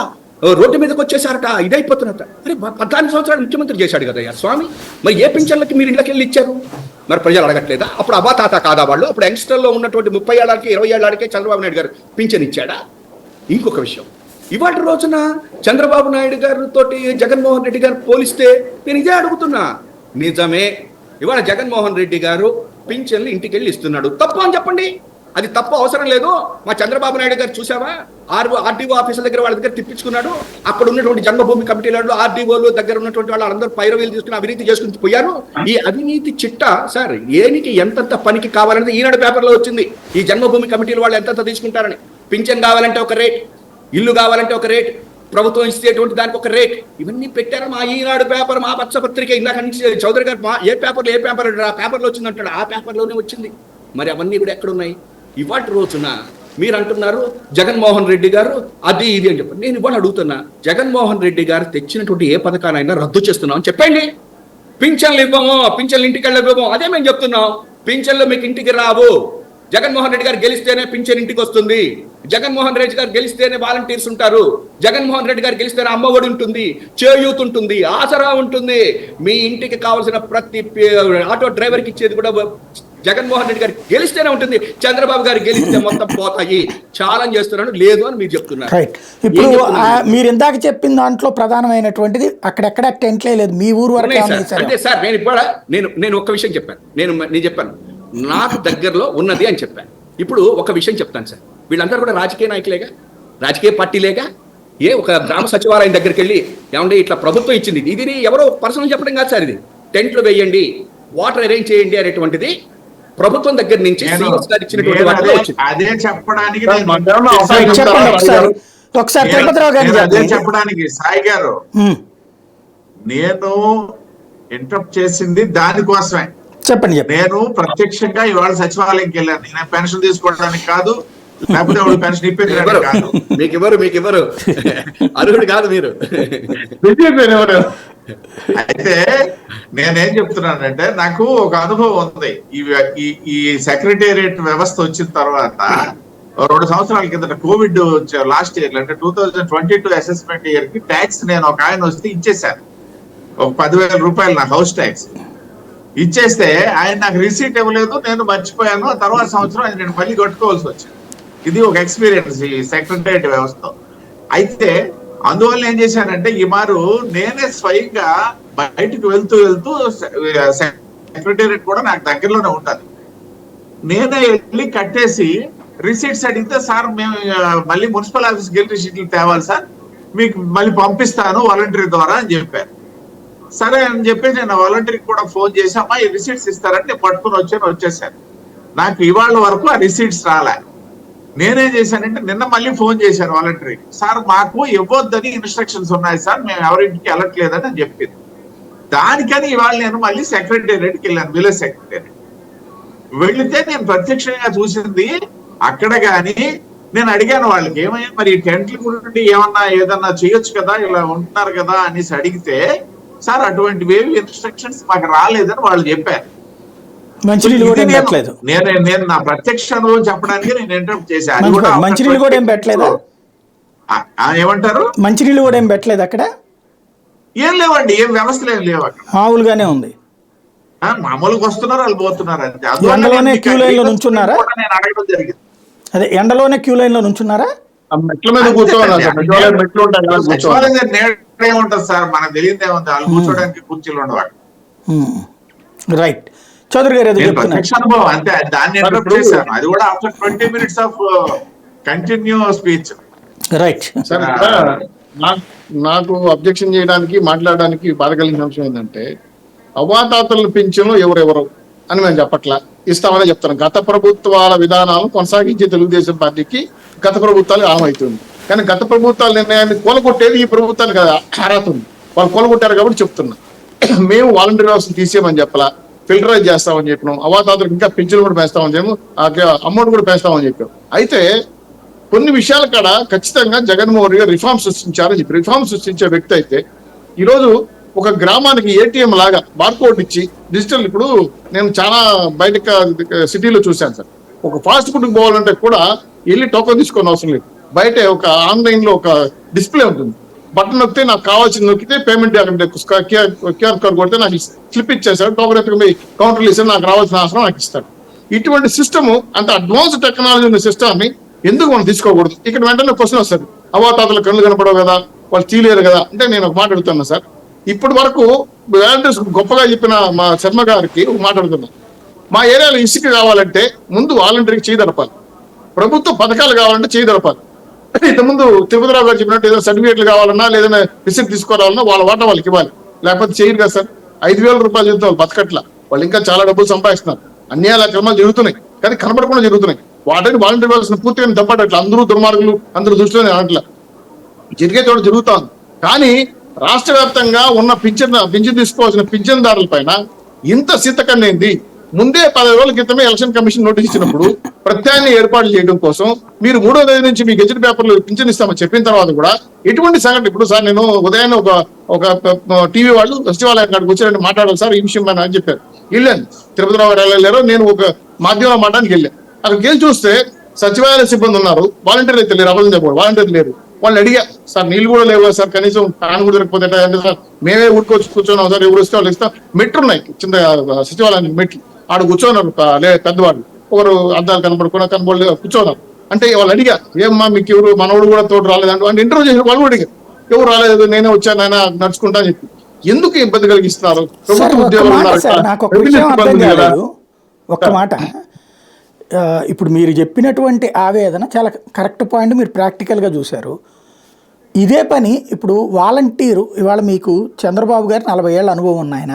రోడ్డు మీదకి వచ్చేసారట ఇదైపోతున్నట అరే 14 సంవత్సరాలు ముఖ్యమంత్రి చేశాడు కదా స్వామి మరి ఏ పింఛన్లకి మీరు ఇళ్ళకి వెళ్ళి ఇచ్చారు మరి ప్రజలు అడగట్లేదా అప్పుడు అవ్వా తాత కాదా వాళ్ళు అప్పుడు యంగ్స్టర్లో ఉన్నటువంటి 30 ఏళ్ళకి 20 ఏళ్ళకే చంద్రబాబు నాయుడు గారు పింఛన్ ఇచ్చాడా ఇంకొక విషయం ఇవాళ రోజున చంద్రబాబు నాయుడు గారితో జగన్మోహన్ రెడ్డి గారు పోలిస్తే నేను ఇదే అడుగుతున్నా నిజమే ఇవాళ జగన్మోహన్ రెడ్డి గారు పింఛన్లు ఇంటికి వెళ్ళి ఇస్తున్నాడు తప్పు అని చెప్పండి అది తప్పు అవసరం లేదు మా చంద్రబాబు నాయుడు గారు చూసావా ఆర్డీఓ ఆఫీసుల దగ్గర వాళ్ళ దగ్గర తిప్పించుకున్నాడు అక్కడ ఉన్నటువంటి జన్మభూమి కమిటీలలో ఆర్డీఓలు దగ్గర ఉన్నటువంటి వాళ్ళందరూ పైరవీలు తీసుకుని అవినీతి చేసుకుని పోయారు ఈ అవినీతి చిట్టా సార్ ఏనికి ఎంతంత పనికి కావాలంటే ఈనాడు పేపర్లో వచ్చింది ఈ జన్మభూమి కమిటీలు వాళ్ళు ఎంతంత తీసుకుంటారని పింఛన్ కావాలంటే ఒక రేట్ ఇల్లు కావాలంటే ఒక రేట్ ప్రభుత్వం ఇచ్చేటువంటి దానికి ఒక రేట్ ఇవన్నీ పెట్టారా మా ఈనాడు పేపర్ మా పచ్చపత్రిక ఇందాక నుంచి చౌదరి గారు మా ఏ పేపర్ ఆ పేపర్లో వచ్చిందంటాడు ఆ పేపర్లోనే వచ్చింది మరి అవన్నీ కూడా ఎక్కడున్నాయి ఇవాటి రోజున మీరు అంటున్నారు జగన్మోహన్ రెడ్డి గారు అది ఇది అని చెప్పండి నేను ఇవాళ అడుగుతున్నా జగన్మోహన్ రెడ్డి గారు తెచ్చినటువంటి ఏ పథకానైనా రద్దు చేస్తున్నాం చెప్పండి పింఛన్లు ఇవ్వము పింఛన్లు ఇంటికి వెళ్ళివ్వము అదే మేము చెప్తున్నాం పింఛన్లు మీకు ఇంటికి రావు జగన్మోహన్ రెడ్డి గారు గెలిస్తేనే పింఛన్ ఇంటికి వస్తుంది జగన్మోహన్ రెడ్డి గారు గెలిస్తేనే వాలంటీర్స్ ఉంటారు జగన్మోహన్ రెడ్డి గారు గెలిస్తేనే అమ్మఒడి ఉంటుంది చేయూత్ ఉంటుంది ఆసరా ఉంటుంది మీ ఇంటికి కావాల్సిన ప్రతి ఆటో డ్రైవర్కి ఇచ్చేది కూడా జగన్మోహన్ రెడ్డి గారు గెలిస్తేనే ఉంటుంది చంద్రబాబు గారు గెలిస్తే మొత్తం పోతాయి ఛాలెంజ్ చేస్తున్నాను లేదు అని మీరు చెప్తున్నారు రైట్ ఇప్పుడు మీరు ఇందాక చెప్పిన దాంట్లో ప్రధానమైనటువంటిది అక్కడెక్కడ టెంట్లే లేదు మీ ఊరు వరకు అంటే సార్ నేను ఇప్పుడు నేను ఒక విషయం చెప్పాను నేను చెప్పాను నాకు దగ్గరలో ఉన్నది అని చెప్పాను ఇప్పుడు ఒక విషయం చెప్తాను సార్ వీళ్ళందరూ కూడా రాజకీయ నాయకులేగా రాజకీయ పార్టీలేగా ఒక గ్రామ సచివాలయం దగ్గరికి వెళ్ళి ఏమంటే ఇట్లా ప్రభుత్వం ఇచ్చింది ఇది ఎవరో పర్సనల్ చెప్పడం కాదు సార్ ఇది టెంట్లు వేయండి వాటర్ అరేంజ్ చేయండి అనేటువంటిది ప్రభుత్వం దగ్గర నుంచి అదే చెప్పడానికి చెప్పడానికి సాయి గారు నేను ఇంటరప్ట్ చేసింది దానికోసమే చెప్పండి చెప్పండి. నేను ప్రత్యక్షంగా ఇవాళ సచివాలయంకి వెళ్ళాను. నేను పెన్షన్ తీసుకోవడానికి కాదు, లేకపోతే వాడు పెన్షన్ ఇప్పించడానికి కాదు. మీకు ఇవ్వరు అర్హుడు కాదు మీరు. అయితే నేనేం చెప్తున్నానంటే, నాకు ఒక అనుభవం ఉంది. ఈ సెక్రటేరియట్ వ్యవస్థ వచ్చిన తర్వాత 2 సంవత్సరాల కిందట కోవిడ్ లాస్ట్ ఇయర్ అంటే 2022 అసెస్మెంట్ ఇయర్ కి ట్యాక్స్ నేను ఒక ఆయన వస్తే ఇచ్చేసాను. ఒక 10,000 రూపాయలు నా హౌస్ ట్యాక్స్ ఇచ్చేస్తే ఆయన నాకు రిసీట్ ఇవ్వలేదు, నేను మర్చిపోయాను. ఆ తర్వాత సంవత్సరం ఆయన నేను మళ్ళీ కట్టుకోవాల్సి వచ్చింది. ఇది ఒక ఎక్స్పీరియన్స్ ఈ సెక్రటేరియట్ వ్యవస్థ. అయితే అందువల్ల ఏం చేశానంటే, ఈ మారు నేనే స్వయంగా బయటకు వెళ్తూ సెక్రటేరియట్ కూడా నాకు దగ్గరలోనే ఉంటుంది. నేనే వెళ్ళి కట్టేసి రిసీట్స్ అడిగితే, సార్ మేము మళ్ళీ మున్సిపల్ ఆఫీస్కి వెళ్ళి రిసీట్లు తేవాలి సార్, మీకు మళ్ళీ పంపిస్తాను వాలంటరీ ద్వారా అని చెప్పారు. సరే అని చెప్పేసి నేను వాలంటరీకి కూడా ఫోన్ చేసి, అమ్మా ఈ రిసీట్స్ ఇస్తారంటే పట్టుకుని వచ్చేసాను. నాకు ఇవాళ వరకు ఆ రిసీట్స్ రాలే. నేనేం చేశానంటే, నిన్న మళ్ళీ ఫోన్ చేశాను వాలంటరీకి, సార్ మాకు ఇవ్వద్దని ఇన్స్ట్రక్షన్స్ ఉన్నాయి సార్, మేము ఎవరింటికి వెళ్ళట్లేదని అని చెప్పింది. దానికని ఇవాళ నేను మళ్ళీ సెక్రటేరియట్కి వెళ్ళాను, విలేజ్ సెక్రటేరియట్. వెళితే నేను ప్రత్యక్షంగా చూసింది అక్కడ. కానీ నేను అడిగాను వాళ్ళకి, ఏమయ్యా మరి టెంట్ల గురించి ఏదన్నా చేయొచ్చు కదా, ఇలా ఉంటున్నారు కదా అనేసి అడిగితే, సార్ అటువంటివి ఇన్స్ట్రక్షన్స్ మాకు రాలేదని వాళ్ళు చెప్పారు. నేను నా ప్రత్యక్ష అనుభవం చెప్పడానికి నేను ఇంటరప్ట్ చేశాను. మంచినీళ్ళు కూడా ఏం పెట్టలేదా? ఏమంటారు? మంచినీళ్ళు కూడా ఏం పెట్టలేదు అక్కడ? ఏం లేవండి, ఏం వ్యవస్థలు ఏం లేవు అక్కడ, మామూలుగానే ఉంది. మామూలుగా వస్తున్నారు, వాళ్ళు పోతున్నారు అంతే. ఎండలోనే క్యూ లైన్ లో నుంచున్నారా? నేను అడగడం జరిగింది. అదే ఎండలోనే క్యూ లైన్ లో నుంచున్నారా? ఏముంటది సార్, మనకు తెలియదు ఏముంది, వాళ్ళు కూర్చోడానికి కుర్చీలు ఉండవు. రైట్. చౌదరి గారు ప్రత్యక్ష అనుభవం అంతే, దాన్ని ఇంటరప్ట్ చేశాను. అది కూడా after 20 minutes of continue speech. Right. నాకు అబ్జెక్షన్ చేయడానికి, మాట్లాడడానికి బాధ కలిగిన అంశం ఏంటంటే, అవాతాతల పింఛన్లు ఎవరెవరు అని మేము చెప్పట్లా, ఇస్తామని చెప్తాను. గత ప్రభుత్వాల విధానాలను కొనసాగించే తెలుగుదేశం పార్టీకి గత ప్రభుత్వాలు ఆమవుతుంది. కానీ గత ప్రభుత్వాల నిర్ణయాన్ని కూలగొట్టేది ఈ ప్రభుత్వానికి అర్హత ఉంది. వాళ్ళు కూలగొట్టారు కాబట్టి చెప్తున్నా. మేము వాలంటీర్ వ్యవస్థను తీసేయమని చెప్పలా, ఫిల్టరైజ్ చేస్తామని చెప్పినాం. అవాతాతలకు ఇంకా పింఛన్లు కూడా పెంచుతామని చెప్పాము, అమౌంట్ కూడా పెంచుతామని చెప్పాం. అయితే కొన్ని విషయాల కాడ ఖచ్చితంగా జగన్మోహన్ రెడ్డి రిఫార్మ్ సృష్టించారని చెప్పి, రిఫార్మ్ సృష్టించే వ్యక్తి అయితే ఈరోజు ఒక గ్రామానికి ఏటీఎం లాగా బార్కోడ్ ఇచ్చి డిజిటల్, ఇప్పుడు నేను చాలా బయట సిటీలో చూశాను సార్, ఒక ఫాస్ట్ ఫుడ్కి పోవాలంటే కూడా వెళ్ళి టోకెన్ తీసుకొని అవసరం లేదు. బయట ఒక ఆన్లైన్ లో ఒక డిస్ప్లే ఉంటుంది, బటన్ నొక్కితే నాకు కావాల్సింది నొక్కితే పేమెంట్ క్యూఆర్ కోడ్ కొడితే నాకు స్లిప్ ఇచ్చేసాడు, టోకెన్ ఎత్తుకుపోయి కౌంటర్లు ఇస్తాడు, నాకు రావాల్సిన అవసరం నాకు ఇస్తాడు. ఇటువంటి సిస్టమ్, అంత అడ్వాన్స్ టెక్నాలజీ ఉన్న సిస్టమ్ని ఎందుకు మనం తీసుకోకూడదు? ఇక్కడ వెంటనే క్వశ్చన్ వస్తుంది, అవాతాతల కళ్ళు కనపడవు కదా, వాళ్ళు తీయలేరు కదా అంటే నేను ఒక మాట అడుగుతున్నా సార్. ఇప్పటి వరకు వాలంటీర్స్ గొప్పగా చెప్పిన మా శర్మ గారికి ఒక మాట అడుగుతున్నా, మా ఏరియాలో ఇసుక కావాలంటే ముందు వాలంటీర్కి చేయదడపాలి, ప్రభుత్వ పథకాలు కావాలంటే చేయదడపాలి. ఇంతకుముందు తిరుపతిరావు గారు చెప్పినట్టు ఏదైనా సర్టిఫికేట్లు కావాలన్నా, లేదైనా రిసిప్ట్ తీసుకోవాలన్నా వాళ్ళ వాటా వాళ్ళకి ఇవ్వాలి, లేకపోతే చేయరు కదా సార్. 5,000 రూపాయలు చెప్తే వాళ్ళు బతకట్లా, వాళ్ళు ఇంకా చాలా డబ్బులు సంపాదిస్తున్నారు. అన్యాయాల క్రమాలు జరుగుతున్నాయి, కానీ కనబడకుండా జరుగుతున్నాయి. వాటిని వాలంటీర్ వ్యవస్థను పూర్తిగా తప్పట్లా, అందరూ దుర్మార్గులు, అందరూ దృష్టిలో అనట్లా, జరిగే చోట జరుగుతాను. కానీ రాష్ట్ర వ్యాప్తంగా ఉన్న పింఛన్ తీసుకోవాల్సిన పింఛన్దారుల పైన ఇంత సీతకన్నేంది? ముందే 10 రోజుల క్రితమే ఎలక్షన్ కమిషన్ నోటీస్ ఇచ్చినప్పుడు ప్రత్యామ్నాయ ఏర్పాట్లు చేయడం కోసం మీరు 3వ తేదీ నుంచి మీ గెజెట్ పేపర్లు పింఛన్ ఇస్తామని చెప్పిన తర్వాత కూడా ఎటువంటి సంఘటన? ఇప్పుడు సార్ నేను ఉదయాన్నే ఒక టీవీ వాళ్ళు సచివాలయం కాడికి వచ్చారని మాట్లాడాలి సార్ ఈ విషయం అని చెప్పారు. వెళ్ళాను, తిరుపతిరావు గారు వెళ్ళారు, నేను ఒక మాధ్యమం మాట్లాడానికి వెళ్ళాను. అక్కడికి వెళ్ళి చూస్తే సచివాలయ సిబ్బంది ఉన్నారు, వాలంటీర్లు అయితే లేరు, అబద్ధం చెప్పారు, వాలంటీర్లు లేరు. వాళ్ళు అడిగా, సార్ నీళ్ళు కూడా లేవు సార్, కనీసం ఫ్యాన్ కూడా దొరికిపోతే అంటే, సార్ మేమే ఊరుకోవచ్చు కూర్చోన్నాం సార్, ఎవరు వస్తే వాళ్ళు ఇస్తాం. మెట్లు ఉన్నాయి చిన్న సచివాలయానికి, మెట్లు ఆడు కూర్చోన్నారు పెద్దవాళ్ళు, ఒకరు అద్దాలు కనబడలే కూర్చోన్నారు. అంటే వాళ్ళు అడిగా, ఏమ్మా మీకు ఎవరు మనోడు కూడా తోడు రాలేదంటే అంటే ఇంటర్వ్యూ చేసిన వాళ్ళు కూడా అడిగారు, ఎవరు రాలేదు నేనే వచ్చాను ఆయన నడుచుకుంటా అని చెప్పి. ఎందుకు ఇబ్బంది కలిగిస్తున్నారు? ప్రభుత్వ ఉద్యోగాలు. ఒక్క మాట, ఇప్పుడు మీరు చెప్పినటువంటి ఆవేదన చాలా కరెక్ట్ పాయింట్, మీరు ప్రాక్టికల్గా చూశారు. ఇదే పని ఇప్పుడు వాలంటీరు, ఇవాళ మీకు చంద్రబాబు గారు 40 ఏళ్ళ అనుభవం ఉన్న ఆయన,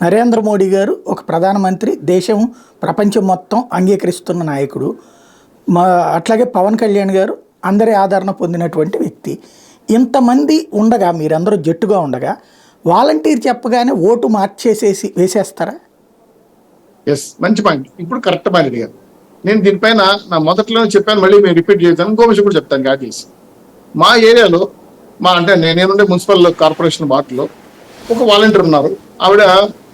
నరేంద్ర మోడీ గారు ఒక ప్రధానమంత్రి, దేశం ప్రపంచం మొత్తం అంగీకరిస్తున్న నాయకుడు, అట్లాగే పవన్ కళ్యాణ్ గారు అందరి ఆదరణ పొందినటువంటి వ్యక్తి. ఇంతమంది ఉండగా, మీరందరూ జట్టుగా ఉండగా వాలంటీర్ చెప్పగానే ఓటు మార్చేసేసి వేసేస్తారా? ఎస్, మంచి పాయింట్. ఇప్పుడు కరెక్ట్ పాయింట్ అడిగారు. నేను దీనిపైన నా మొదట్లోనే చెప్పాను, మళ్ళీ మేము రిపీట్ చేస్తాను, ఇంకో విషయం కూడా చెప్తాను యాడ్ చేసి. మా ఏరియాలో అంటే నేనుండే మున్సిపల్ కార్పొరేషన్ వార్డులో ఒక వాలంటీర్ ఉన్నారు. ఆవిడ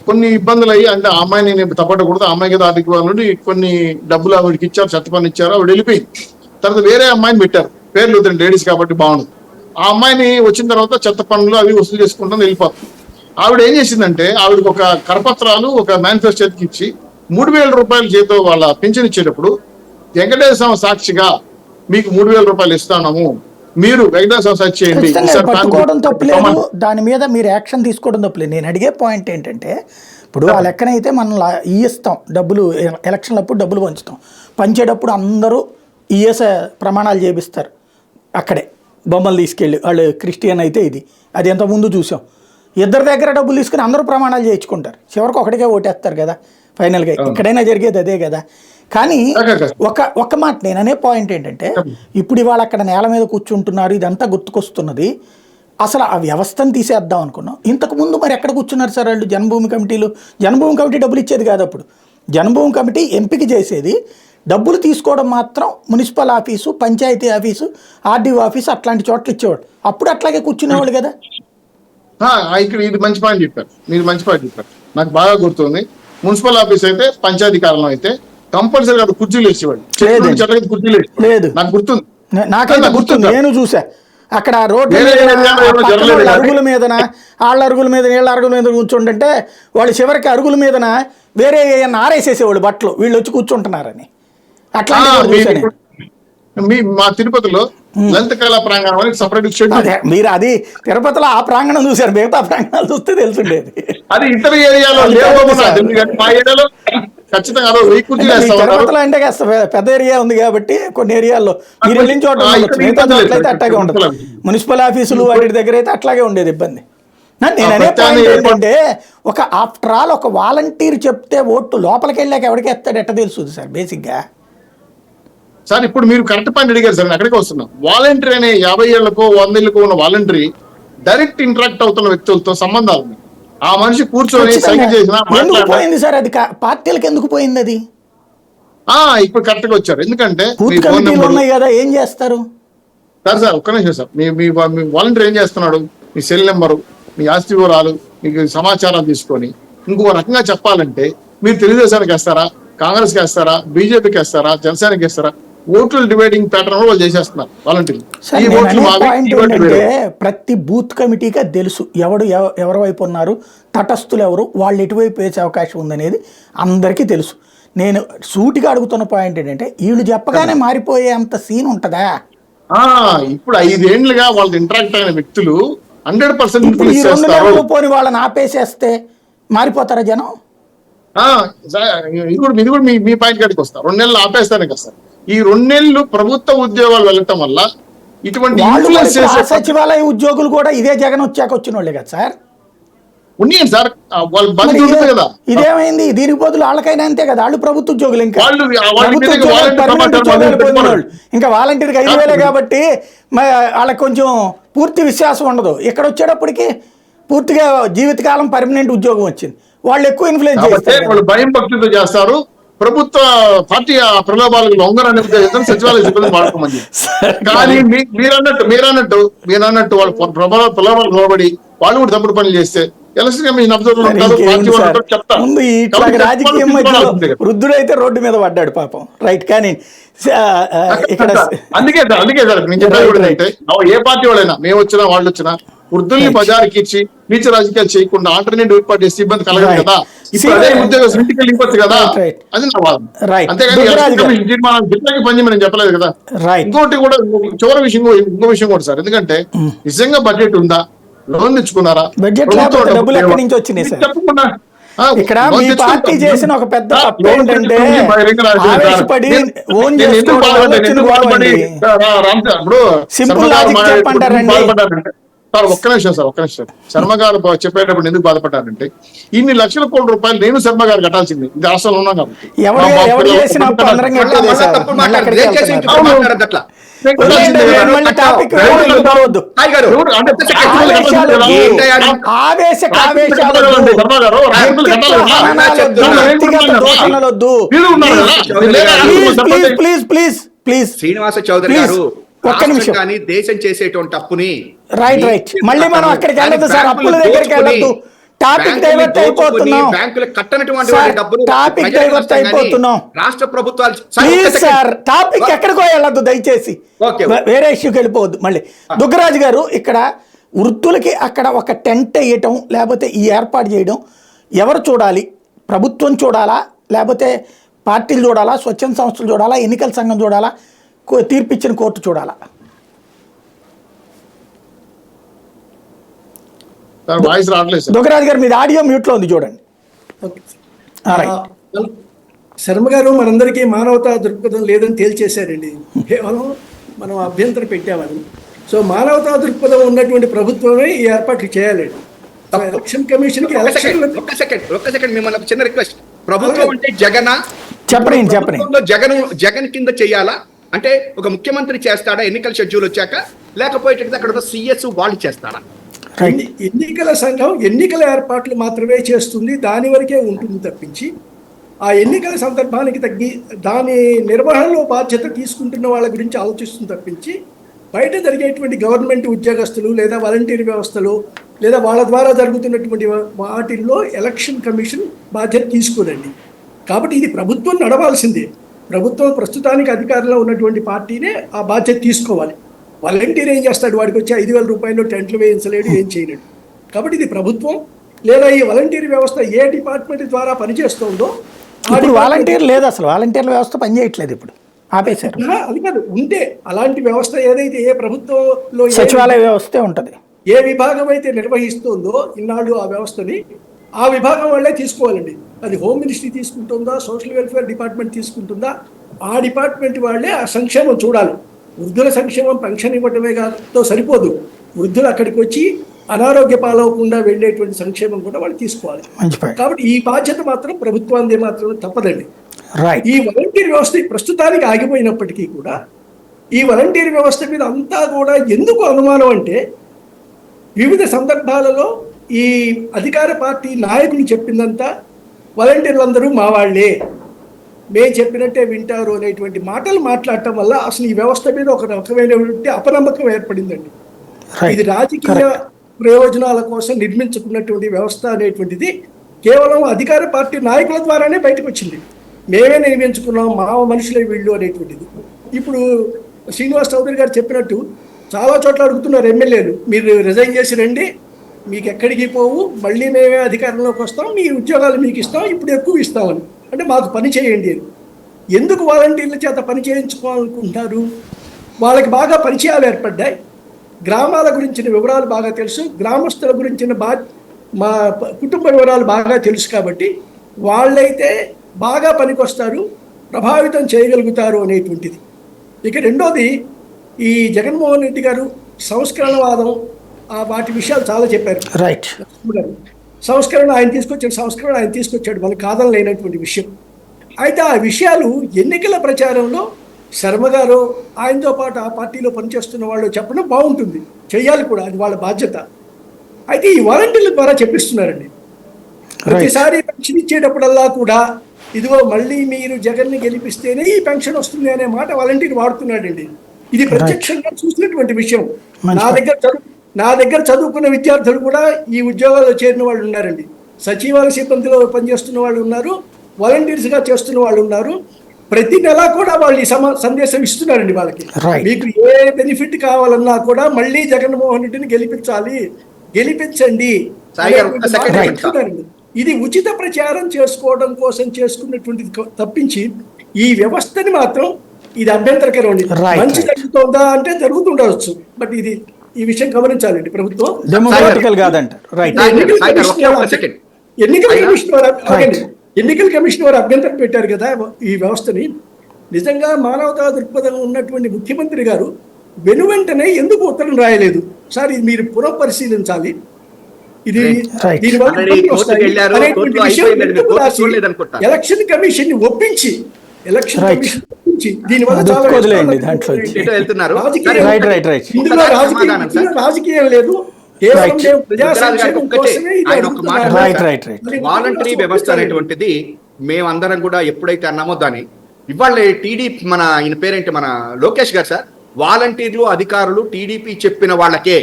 కొన్ని ఇబ్బందులు అయ్యి, అంటే ఆ అమ్మాయిని నేను తప్పట్టకూడదు, ఆ అమ్మాయికి ఏదో ఆర్థిక వాళ్ళు కొన్ని డబ్బులు ఆవిడకి ఇచ్చారు, చెత్త పని ఇచ్చారు, ఆవిడ వెళ్ళిపోయింది. తర్వాత వేరే అమ్మాయిని పెట్టారు, పేర్లు వద్దండి లేడీస్ కాబట్టి బాగుండదు. ఆ అమ్మాయిని వచ్చిన తర్వాత చెత్త పనులు అవి వసూలు చేసుకుంటాను వెళ్ళిపోతుంది. ఆవిడ ఏం చేసిందంటే, ఆవిడకి ఒక కరపత్రాలు ఒక మేనిఫెస్టో ఇచ్చి 3,000 రూపాయల చేతో వాళ్ళ పింఛన్ ఇచ్చేటప్పుడు వెంకటేశ్వర స్వామి సాక్షిగా మీకు 3,000 రూపాయలు ఇస్తాము, మీరు వెంకటేశ్వర స్వామి సాక్షి చేయండి. పట్టుకోవడం తప్పులేదు, దాని మీద మీరు యాక్షన్ తీసుకోవడం తప్పులేదు. నేను అడిగే పాయింట్ ఏంటంటే, ఇప్పుడు ఆ లెక్కనైతే మనం ఇస్తాం డబ్బులు, ఎలక్షన్లప్పుడు డబ్బులు పంచేటప్పుడు అందరూ ఈఎస్ ప్రమాణాలు చేపిస్తారు అక్కడే, బొమ్మలు తీసుకెళ్ళి. వాళ్ళు క్రిస్టియన్ అయితే అది ఎంత ముందు చూసాం. ఇద్దరి దగ్గర డబ్బులు తీసుకుని అందరూ ప్రమాణాలు చేయించుకుంటారు, చివరికి ఒకటికే ఓటేస్తారు కదా ఫైనల్గా. ఎక్కడైనా జరిగేది అదే కదా. కానీ ఒక మాట నేను అనే పాయింట్ ఏంటంటే, ఇప్పుడు ఇవాళ అక్కడ నేల మీద కూర్చుంటున్నారు, ఇదంతా గుర్తుకొస్తున్నది. అసలు ఆ వ్యవస్థను తీసేద్దాం అనుకున్నాం. ఇంతకు ముందు మరి ఎక్కడ కూర్చున్నారు సార్ వాళ్ళు? జన్మభూమి కమిటీ డబ్బులు ఇచ్చేది కాదు అప్పుడు. జన్మభూమి కమిటీ ఎంపిక చేసేది, డబ్బులు తీసుకోవడం మాత్రం municipal office, panchayat office, RDO office అట్లాంటి చోట్ల ఇచ్చేవాడు. అప్పుడు అట్లాగే కూర్చునేవాళ్ళు కదా. ఇక్కడ ఇది మంచి పాయింట్ చెప్పారు మీరు, మంచి పాయింట్ చెప్పారు, నాకు బాగా గుర్తుంది. మున్సిపల్ ఆఫీస్ అయితే, పంచాయతీ కాలంలో అయితే కంపల్సరీగా కుర్చీలు వేసేవాడు, కుర్చీలు లేదు, నాకు గుర్తుంది. నాకైతే గుర్తుంది, నేను చూసా. అక్కడ రోడ్డు అరుగుల మీదన, వాళ్ళ అరుగుల మీద వీళ్ళ అరుగుల మీద కూర్చుంటుంటే వాళ్ళు చివరికి అరుగుల మీదన వేరే ఏమన్నా ఆరేసేసేవాళ్ళు బట్టలు, వీళ్ళు వచ్చి కూర్చుంటున్నారని. అట్లా మా తిరుపతిలో లలితకళా ప్రాంగణం సపరేట్. మీరు అది తిరుపతిలో ఆ ప్రాంగణం చూసారు, మిగతా ప్రాంగణాలు చూస్తే తెలుసుండేది. అది ఇతర ఏరియాలో ఖచ్చితంగా తిరుపతిలో అంటే కాస్త పెద్ద ఏరియా ఉంది కాబట్టి కొన్ని ఏరియాల్లో మీరు వెళ్ళిన చోట మిగతా చోట్ల అయితే అట్లాగే ఉండదు. మున్సిపల్ ఆఫీసులు వాటి దగ్గర అయితే అట్లాగే ఉండేది ఇబ్బంది. నేను అనే పాయింట్ ఏంటంటే, ఒక ఆఫ్టర్ ఆల్ ఒక వాలంటీర్ చెప్తే ఓట్లు లోపలికి వెళ్ళాక ఎవరికి వేస్తాడు ఎట్ట తెలుస్తుంది సార్ బేసిక్గా? సార్ ఇప్పుడు మీరు కరెక్ట్ పాయింట్ అడిగారు సార్, అక్కడికి వస్తున్నాం. వాలంటీర్ అనే 50 ఏళ్లకో 100 ఏళ్ళకో ఉన్న వాలంటీర్ డైరెక్ట్ ఇంటరాక్ట్ అవుతున్న వ్యక్తులతో సంబంధాలు, ఆ మనిషి కూర్చొని సైకిల్ చేసిన పోయింది సార్. అది పార్టీలకు ఎందుకు పోయింది అది? ఇప్పుడు కరెక్ట్ గా వచ్చారు, ఎందుకంటే ఉన్నాయి కదా, ఏం చేస్తారు సార్ ఒక్క నిమిషం సార్. మీ వాలంటీర్ ఏం చేస్తున్నాడు, మీ సెల్ నెంబరు, మీ ఆస్తి వివరాలు, మీకు సమాచారం తీసుకొని ఇంకో రకంగా చెప్పాలంటే, మీరు తెలుగుదేశానికి వేస్తారా, కాంగ్రెస్కి వేస్తారా, బీజేపీకి వేస్తారా, జనసేనకి వేస్తారా, ఓట్లు డివైడింగ్ ప్యాటర్న్ వాళ్ళు చేసేస్తున్నారు వాలంటీర్లు. ప్రతి బూత్ కమిటీకి అది తెలుసు, ఎవరి వైపు ఉన్నారు, తటస్థులు ఎవరు, వాళ్ళు ఎటువైపు వేసే అవకాశం ఉందనేది అందరికీ తెలుసు. నేను సూటిగా అడుగుతున్న పాయింట్ ఏంటంటే, వీళ్ళు చెప్పగానే మారిపోయే అంత సీన్ ఉంటుందా? ఇప్పుడు 5 ఏళ్లుగా వాళ్ళు ఇంటరాక్ట్ అయిన వ్యక్తులు 100% పోని వాళ్ళని ఆపేసేస్తే మారిపోతారా జనం? ఇది కూడా మీ పాయింట్ కాడికి వస్తా. 2 నెలలు ఆపేస్తానే కదా సార్. ఈ 2 నెలలు ప్రభుత్వ ఉద్యోగాలు వెళ్ళటం వల్ల ఇటువంటి సచివాలయ ఉద్యోగులు కూడా ఇదే జగన్ వచ్చాక వచ్చిన వాళ్ళే కదా సార్. ఉన్నాయి సార్, వాళ్ళు బంద్ ఉంటుంది కదా. ఇదేమైంది, దీనికి బదులు వాళ్ళకైనా అంతే కదా, వాళ్ళు ప్రభుత్వ ఉద్యోగులు. ఇంకా ఇంకా వాలంటీర్కి 5,000 కాబట్టి వాళ్ళకి కొంచెం పూర్తి విశ్వాసం ఉండదు. ఇక్కడ వచ్చేటప్పటికి పూర్తిగా జీవితకాలం పర్మనెంట్ ఉద్యోగం వచ్చింది, వాళ్ళు ఎక్కువ ఇన్ఫ్లుయెన్స్ చేస్తారు. వాళ్ళు భయం భక్తితో చేస్తారు, ప్రభుత్వ పార్టీ ప్రలోభాలకు లొంగరనే ఉద్దేశంతో సచివాలయ సిబ్బంది వాడుకోమని. కానీ మీరన్నట్టు వాళ్ళు ప్రలోభాలకు లోబడి వాళ్ళు కూడా తప్పుడు పనులు చేస్తే రాజకీయం వృద్ధుడైతే రోడ్డు మీద పడ్డాడు పాపం, రైట్. కానీ ఇక్కడ అందుకే సార్ నేను చెప్పేది, ఏ పార్టీ వాళ్ళైనా, మేము వచ్చినా వాళ్ళు వచ్చినా, వృద్ధుల్ని బజారుకి ఇచ్చి నీచ రాజకీయాలు చేయకుండా ఆల్టర్నేటివ్ ఏర్పాటు చేసి ఇబ్బంది కలగదు కదా. ఇప్పుడు అదే ఉద్యోగం ఇంటికి వెళ్ళిపోవచ్చు కదా, అది నా వాదం. అంతేగాని పని మనం చెప్పలేదు కదా. ఇంకోటి కూడా చివరి విషయం, ఇంకో విషయం కూడా సార్, ఎందుకంటే నిజంగా బడ్జెట్ ఉందా, లోన్ తెచ్చుకున్నారా, డబ్బులు ఎక్కడి నుంచి వచ్చినాయి సార్? చెప్పకుండా ఇక్కడ మీ పార్టీ చేసిన ఒక పెద్ద తప్పు ఏంటంటే, ఆవేశపడి ఓన్ సింపుల్ లాజిక్ చెప్పంటారండి సార్. ఒక్క నిమిషం శర్మ గారు చెప్పేటప్పుడు ఎందుకు బాధపడ్డారంటే, ఇన్ని లక్షల కోట్ల రూపాయలు నేను శర్మ గారు కట్టాల్సింది, ఇది రాష్ట్రంలో ఉన్నాం కాబట్టి. వదిలేయండి, మళ్ళీ టాపిక్ వెళ్ళవద్దు. సాయి గారు, ఎవరు? అంటే ఆవేశాలు వద్దు. ఏంటయ్యా? ఆవేశక ఆవేశాలు వద్దు. శర్మ గారు, వ్యక్తిత్వ హననాలు వద్దు, వ్యక్తిగత దూషణలు వద్దు. మీరు ఉన్నారు కదా? Please please please Srinivasa Chowdary Please, గారు, ఒక్క నిమిషం. రాష్ట్రం కానీ దేశం చేసేటువంటి అప్పుని రైట్ మళ్ళీ మనం అక్కడికి వెళ్ళదు సార్, అప్పుల దగ్గరికి వెళ్ళొద్దు. టాపిక్ డైవర్ట్ అయిపోతున్నాం బ్యాంకులు కట్టనటువంటి సార్, వారి డబ్బులు టాపిక్ ప్రజలకు డైవర్ట్ నష్టం కానీ అయిపోతున్నాం. రాష్ట్ర ప్రభుత్వాలు ప్లీజ్ సార్, టాపిక్ ఎక్కడికో వెళ్ళొద్దు దయచేసి. ఓకే. వేరే ఇష్యూకి వెళ్ళిపోవద్దు మళ్ళీ. దుగ్గరాజు గారు, ఇక్కడ వృద్ధులకి అక్కడ ఒక టెంట్ వేయటం లేకపోతే ఈ ఏర్పాటు చేయడం ఎవరు చూడాలి? ప్రభుత్వం చూడాలా, లేకపోతే పార్టీలు చూడాలా, స్వచ్ఛంద సంస్థలు చూడాలా, ఎన్నికల సంఘం చూడాలా, తీర్పిచ్చిన కోర్టు చూడాలా? వాయిస్ రావట్లేదు సార్. దుగ్గరాజు గారు, మీది ఆడియో మ్యూట్లో ఉంది, చూడండి. ఓకే. రైట్. శర్మ గారు మనందరికీ మానవతా దృక్పథం లేదని తేల్చేశారండి. కేవలం మనం అభ్యంతరం పెట్టామని. సో మానవతా దృక్పథం ఉన్నటువంటి ప్రభుత్వమే ఈ ఏర్పాట్లు చేయాలండి. ఎలక్షన్ కమిషన్ కి ఎలక్షన్ ఒక్క సెకండ్ మిమ్మల్ని ఒక చిన్న రిక్వెస్ట్. ప్రభుత్వం అంటే జగనా? చెప్పండి. ప్రభుత్వంలో జగన్ కింద చేయాలా? అంటే ఒక ముఖ్యమంత్రి చేస్తాడా ఎన్నికల షెడ్యూల్ వచ్చాక, లేకపోతే అక్కడ సిఎస్ వాళ్ళు చేస్తారా? ఎన్నికల సంఘం ఎన్నికల ఏర్పాట్లు మాత్రమే చేస్తుంది, దాని వరకే ఉంటుంది తప్పించి ఆ ఎన్నికల సందర్భానికి తగ్గి దాని నిర్వహణలో బాధ్యత తీసుకుంటున్న వాళ్ళ గురించి ఆలోచిస్తుంది తప్పించి బయట జరిగేటువంటి గవర్నమెంట్ ఉద్యోగస్తులు లేదా వాలంటీర్ వ్యవస్థలు లేదా వాళ్ళ ద్వారా జరుగుతున్నటువంటి వాటిల్లో ఎలక్షన్ కమిషన్ బాధ్యత తీసుకోదండి. కాబట్టి ఇది ప్రభుత్వం నడవాల్సిందే. ప్రభుత్వం ప్రస్తుతానికి అధికారంలో ఉన్నటువంటి పార్టీనే ఆ బాధ్యత తీసుకోవాలి. వాలంటీర్ ఏం చేస్తాడు? వాడికి వచ్చి 5,000 రూపాయలు టెంట్లు వేయించలేడు, ఏం చేయలేడు. కాబట్టి ఇది ప్రభుత్వం లేదా ఈ వాలంటీర్ వ్యవస్థ ఏ డిపార్ట్మెంట్ ద్వారా పనిచేస్తుందో ఇప్పుడు వాలంటీర్ లేదు, అసలు వాలంటీర్ల వ్యవస్థ పనిచేయట్లేదు, ఇప్పుడు ఆపేశారు. అది కాదు, ఉంటే అలాంటి వ్యవస్థ ఏదైతే ఏ ప్రభుత్వంలో సచివాలయ వ్యవస్థే ఉంటుంది. ఏ విభాగం అయితే నిర్వహిస్తుందో ఇన్నాళ్ళు ఆ వ్యవస్థని, ఆ విభాగం వాళ్ళే తీసుకోవాలండి. అది హోమ్ మినిస్ట్రీ తీసుకుంటుందా, సోషల్ వెల్ఫేర్ డిపార్ట్మెంట్ తీసుకుంటుందా, ఆ డిపార్ట్మెంట్ వాళ్ళే ఆ సంక్షేమం చూడాలి. వృద్ధుల సంక్షేమం పెన్షన్ ఇవ్వటమే కాదో సరిపోదు, వృద్ధులు అక్కడికి వచ్చి అనారోగ్య పాలవకుండా వెళ్ళేటువంటి సంక్షేమం కూడా వాళ్ళు తీసుకోవాలి. కాబట్టి ఈ బాధ్యత మాత్రం ప్రభుత్వానికి మాత్రం తప్పదండి. ఈ వాలంటీర్ వ్యవస్థ ప్రస్తుతానికి ఆగిపోయినప్పటికీ కూడా ఈ వాలంటీర్ వ్యవస్థ మీద అంతా కూడా ఎందుకు అనుమానం అంటే, వివిధ సందర్భాలలో ఈ అధికార పార్టీ నాయకులు చెప్పిందంతా వాలంటీర్లందరూ మా వాళ్ళే, మేము చెప్పినట్టే వింటారు అనేటువంటి మాటలు మాట్లాడటం వల్ల అసలు ఈ వ్యవస్థ మీద ఒక రకమైనటువంటి అపనమ్మకం ఏర్పడిందండి. ఇది రాజకీయ ప్రయోజనాల కోసం నిర్మించుకున్నటువంటి వ్యవస్థ అనేటువంటిది కేవలం అధికార పార్టీ నాయకుల ద్వారానే బయటకు వచ్చింది. మేమే నిర్మించుకున్నాం, మా మనుషులే వీళ్ళు అనేటువంటిది. ఇప్పుడు శ్రీనివాస్ చౌదరి గారు చెప్పినట్టు చాలా చోట్ల అడుగుతున్నారు ఎమ్మెల్యేలు, మీరు రిజైన్ చేసి రండి, మీకు ఎక్కడికి పోవు, మళ్ళీ మేమే అధికారంలోకి వస్తాం, మీ ఉద్యోగాలు మీకు ఇస్తాం, ఇప్పుడు ఎక్కువ ఇస్తామని. అంటే మాకు పని చేయండి అని. ఎందుకు వాలంటీర్ల చేత పని చేయించుకోవాలనుకుంటున్నారు? వాళ్ళకి బాగా పరిచయాలు ఏర్పడ్డాయి, గ్రామాల గురించిన వివరాలు బాగా తెలుసు, గ్రామస్తుల గురించిన మా కుటుంబ వివరాలు బాగా తెలుసు. కాబట్టి వాళ్ళైతే బాగా పనికొస్తారు, ప్రభావితం చేయగలుగుతారు అనేటువంటిది. ఇక రెండోది, ఈ జగన్మోహన్ రెడ్డి గారు సంస్కరణవాదం వాటి విషయాలు చాలా చెప్పారు. రైట్. సంస్కరణ ఆయన తీసుకొచ్చాడు, మనకు కాదనలేనటువంటి విషయం. అయితే ఆ విషయాలు ఎన్నికల ప్రచారంలో శర్మ గారు ఆయనతో పాటు ఆ పార్టీలో పనిచేస్తున్న వాళ్ళు చెప్పడం బాగుంటుంది, చెయ్యాలి కూడా, అది వాళ్ళ బాధ్యత. అయితే ఈ వాలంటీర్ల ద్వారా చెప్పిస్తున్నారండి. ప్రతిసారి పెన్షన్ ఇచ్చేటప్పుడల్లా కూడా ఇదిగో మళ్ళీ మీరు జగన్ని గెలిపిస్తేనే ఈ పెన్షన్ వస్తుంది అనే మాట వాలంటీర్ వాడుతున్నాడండి. ఇది ప్రత్యక్షంగా చూసినటువంటి విషయం. నా దగ్గర చదువుకున్న విద్యార్థులు కూడా ఈ ఉద్యోగాల్లో చేరిన వాళ్ళు ఉన్నారండి. సచివాలయ సిబ్బందిలో పనిచేస్తున్న వాళ్ళు ఉన్నారు, వాలంటీర్స్గా చేస్తున్న వాళ్ళు ఉన్నారు. ప్రతి నెల కూడా వాళ్ళు ఈ సందేశం ఇస్తున్నారండి వాళ్ళకి. మీకు ఏ బెనిఫిట్ కావాలన్నా కూడా మళ్ళీ జగన్మోహన్ రెడ్డిని గెలిపించండి. ఇది ఉచిత ప్రచారం చేసుకోవడం కోసం చేసుకున్నటువంటిది తప్పించి ఈ వ్యవస్థని మాత్రం ఇది అభ్యంతరకరం. మంచి జరుగుతుందా అంటే జరుగుతుండవచ్చు, బట్ ఇది ఈ విషయం గమనించాలండి ప్రభుత్వం. ఎన్నికల కమిషన్ వారు అభ్యంతరం పెట్టారు కదా ఈ వ్యవస్థని. నిజంగా మానవతా దృక్పథం ఉన్నటువంటి ముఖ్యమంత్రి గారు వెనువెంటనే ఎందుకు ఉత్తరం రాయలేదు? సార్, ఇది మీరు పునఃపరిశీలించాలి. ఇది ఎలక్షన్ కమిషన్ గురించి దీనివల్ల అది చాలా వదిలేయండి నష్టాలు దాంట్లో ఉన్నాయి. ఎటు వెళ్తున్నారు? రాజకీయం- రైట్ రైట్ రైట్ ఇందులో సమాధానం సార్. రాజకీయం లేదు, కేవలం Right. మేము ప్రజా రుద్రరాజు గారికి సంక్షేమం ఒక్కటే కోసమే ఇది ఆయన ఒక మాట అడుగుతున్నాము. Right sir. రైట్ రైట్ మరి వాలంటరీ వ్యవస్థ ఒప్పించాలి. అనేటువంటిది మేమందరం కూడా ఎప్పుడైతే అన్నామో దాన్ని ఇవాళ టీడీపీ మన ఈయన పేరేంటి మన లోకేష్ గారు సార్, వాలంటీర్లు అధికారులు టీడీపీ చెప్పిన వాళ్ళకే